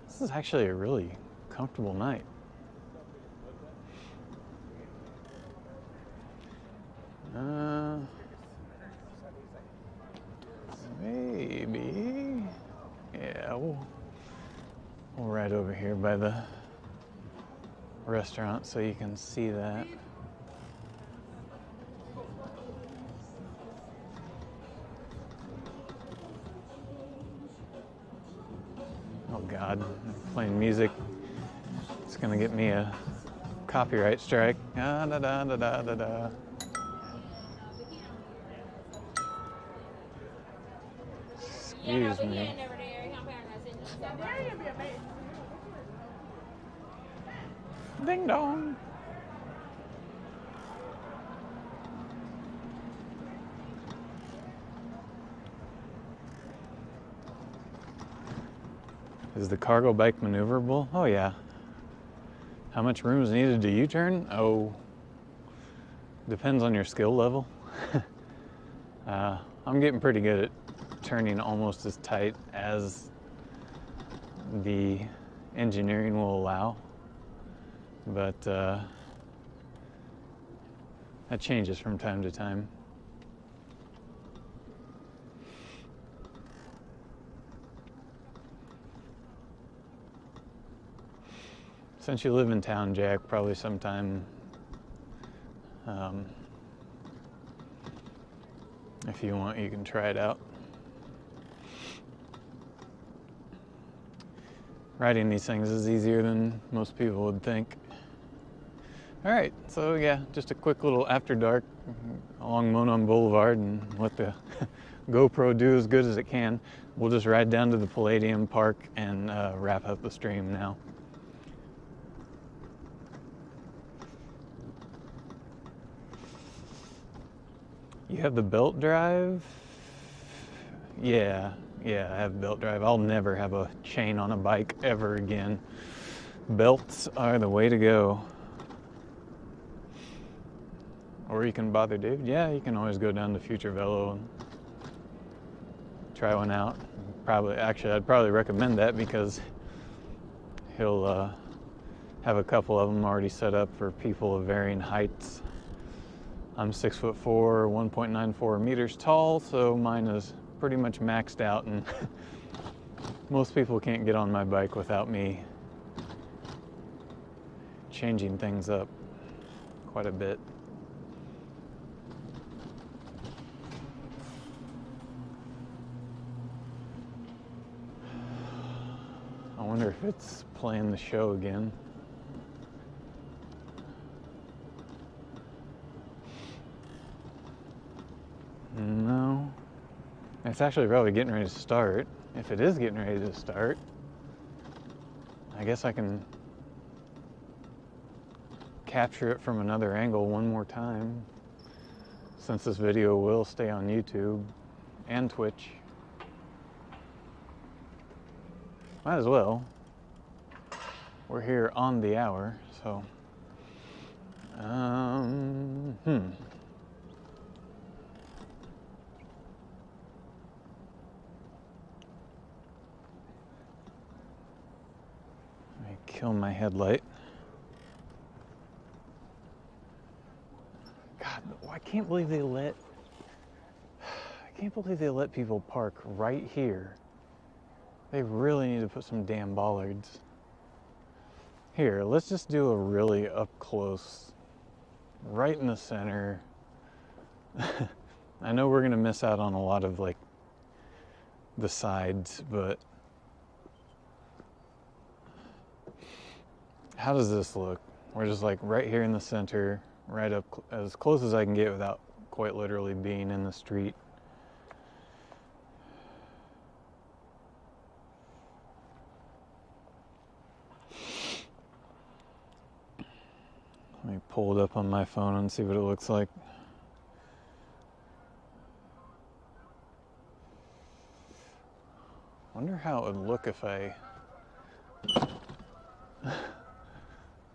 This is actually a really comfortable night. Maybe. Yeah, we'll ride over here by the restaurant so you can see that. Oh God, playing music. It's gonna get me a copyright strike. Ah, da da da da da da. Excuse me. Ding dong. Is the cargo bike maneuverable? Oh yeah. How much room is needed to U-turn? Oh, depends on your skill level. I'm getting pretty good at turning almost as tight as the engineering will allow, but that changes from time to time. Since you live in town, Jack, probably sometime if you want, you can try it out. Riding these things is easier than most people would think. All right, so yeah, just a quick little after dark along Monon Boulevard and let the GoPro do as good as it can. We'll just ride down to the Palladium Park and wrap up the stream now. You have the belt drive? Yeah, I have belt drive. I'll never have a chain on a bike ever again. Belts are the way to go. Or you can bother David. Yeah, you can always go down to Future Velo and try one out. I'd probably recommend that because he'll have a couple of them already set up for people of varying heights. I'm 6'4", 1.94 meters tall, so mine is pretty much maxed out, and most people can't get on my bike without me changing things up quite a bit. I wonder if it's playing the show again. No. It's actually probably getting ready to start. If it is getting ready to start, I guess I can capture it from another angle one more time, since this video will stay on YouTube and Twitch. Might as well. We're here on the hour, so Let me kill my headlight. God, I can't believe they let people park right here. They really need to put some damn bollards. Here, let's just do a really up close, right in the center. I know we're gonna miss out on a lot of like the sides, but how does this look? We're just like right here in the center, right up as close as I can get without quite literally being in the street. Let me pull it up on my phone and see what it looks like. Wonder how it would look if I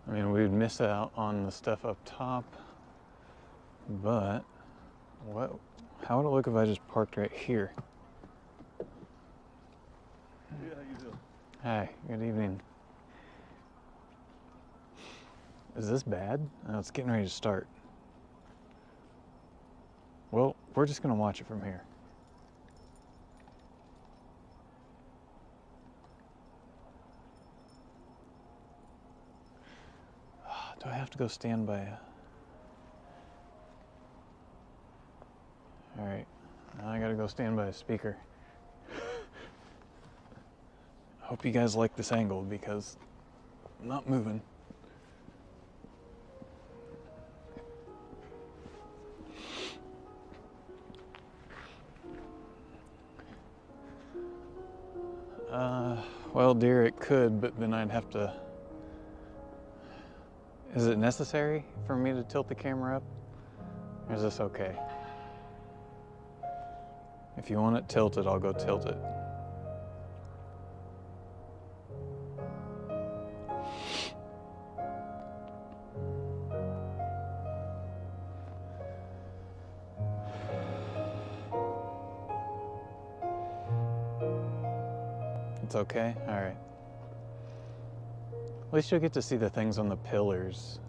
mean, we'd miss out on the stuff up top, but how would it look if I just parked right here? Yeah, how you doing? Hi, good evening. Is this bad? Oh, it's getting ready to start. Well, we're just gonna watch it from here. Do I have to go stand by a... Alright, now I gotta go stand by a speaker. I hope you guys like this angle because I'm not moving. Well, dear, it could, but then I'd have to... Is it necessary for me to tilt the camera up? Or is this okay? If you want it tilted, I'll go tilt it. It's okay? All right. At least you'll get to see the things on the pillars.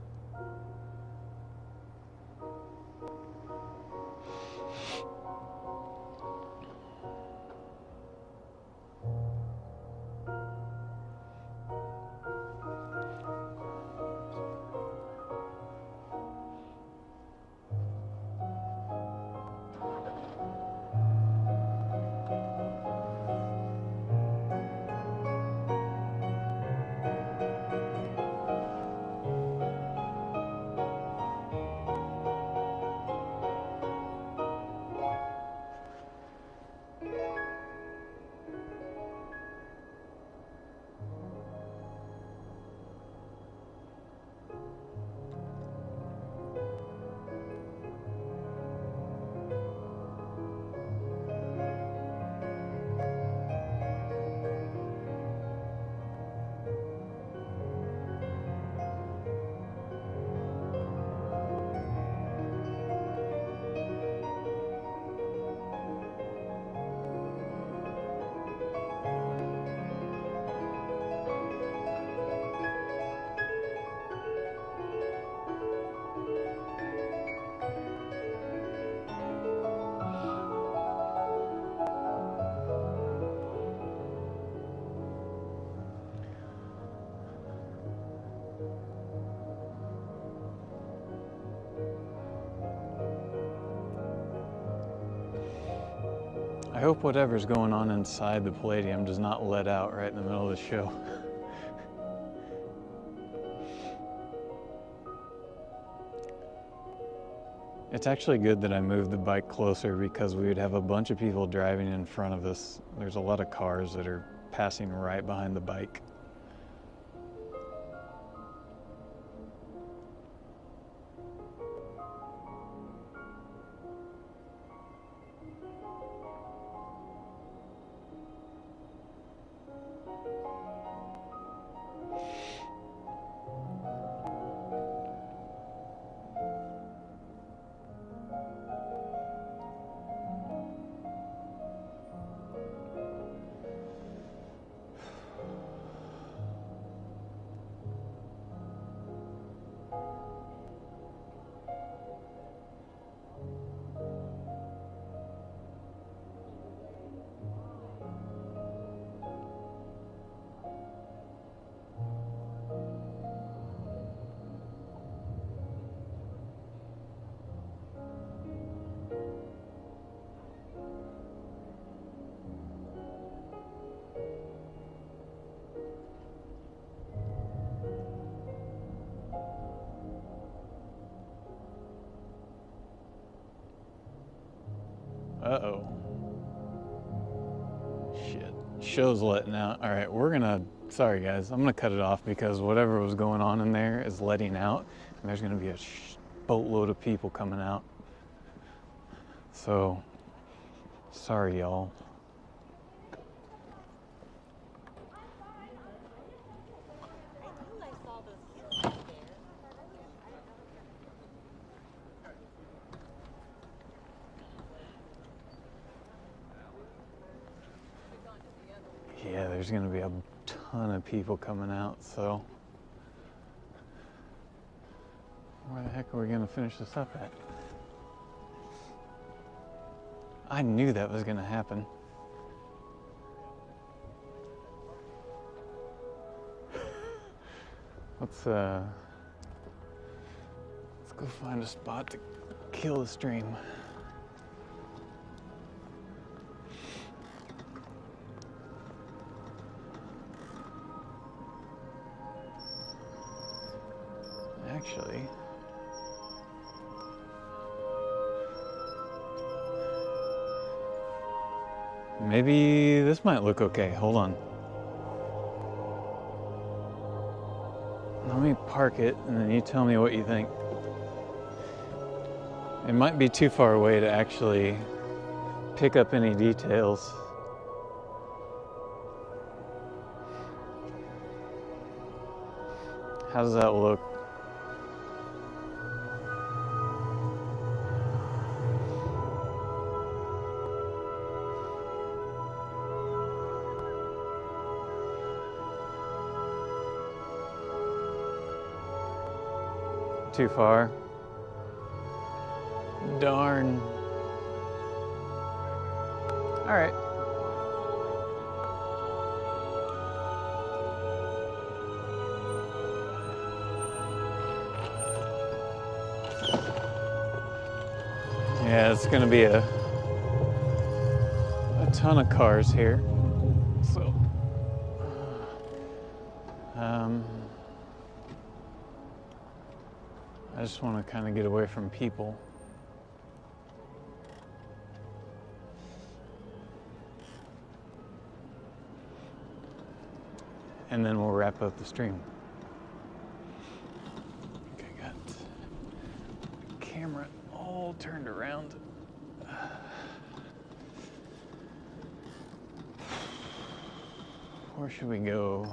I hope whatever's going on inside the Palladium does not let out right in the middle of the show. It's actually good that I moved the bike closer because we would have a bunch of people driving in front of us. There's a lot of cars that are passing right behind the bike. Uh-oh. Shit. Show's letting out. All right, sorry guys, I'm gonna cut it off because whatever was going on in there is letting out, and there's gonna be a boatload of people coming out. So, sorry y'all. Yeah, there's gonna be a ton of people coming out, so where the heck are we gonna finish this up at? I knew that was gonna happen. Let's go find a spot to kill the stream. Actually, maybe this might look okay. Hold on. Let me park it and then you tell me what you think. It might be too far away to actually pick up any details. How does that look? Too far. Darn. All right. Yeah, it's gonna be a ton of cars here. So, I just want to kind of get away from people. And then we'll wrap up the stream. Okay, got the camera all turned around. Where should we go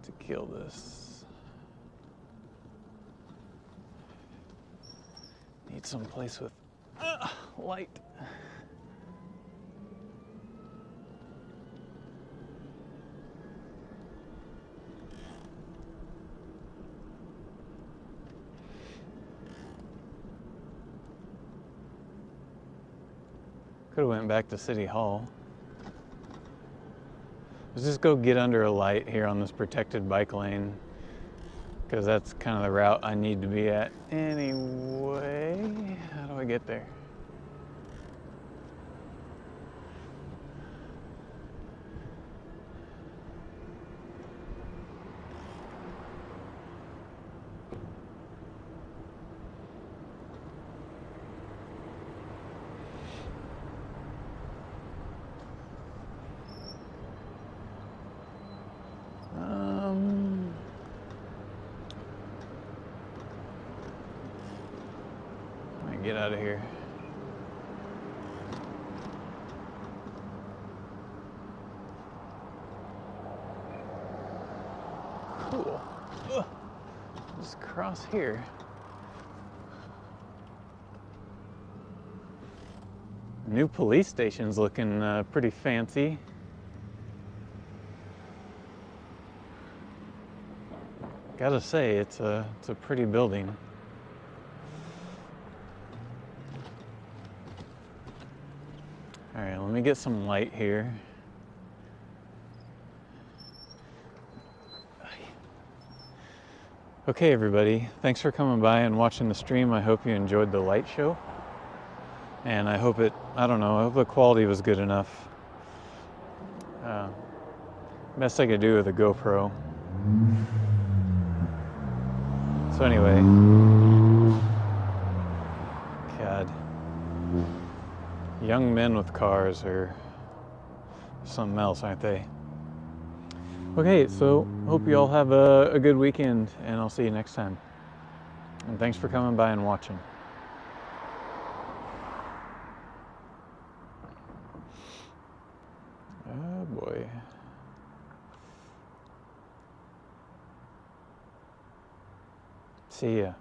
to kill this? Need some place with light. Could have went back to City Hall. Let's just go get under a light here on this protected bike lane, because that's kind of the route I need to be at anyway. How do I get there? Get out of here. Cool. Ugh. Just cross here. New police station's looking pretty fancy. Gotta say, it's a pretty building. All right, let me get some light here. Okay, everybody, thanks for coming by and watching the stream. I hope you enjoyed the light show. And I hope I hope the quality was good enough. Best I could do with a GoPro. So anyway, God. Young men with cars are something else, aren't they? Okay, so hope you all have a good weekend, and I'll see you next time. And thanks for coming by and watching. Oh boy. See ya.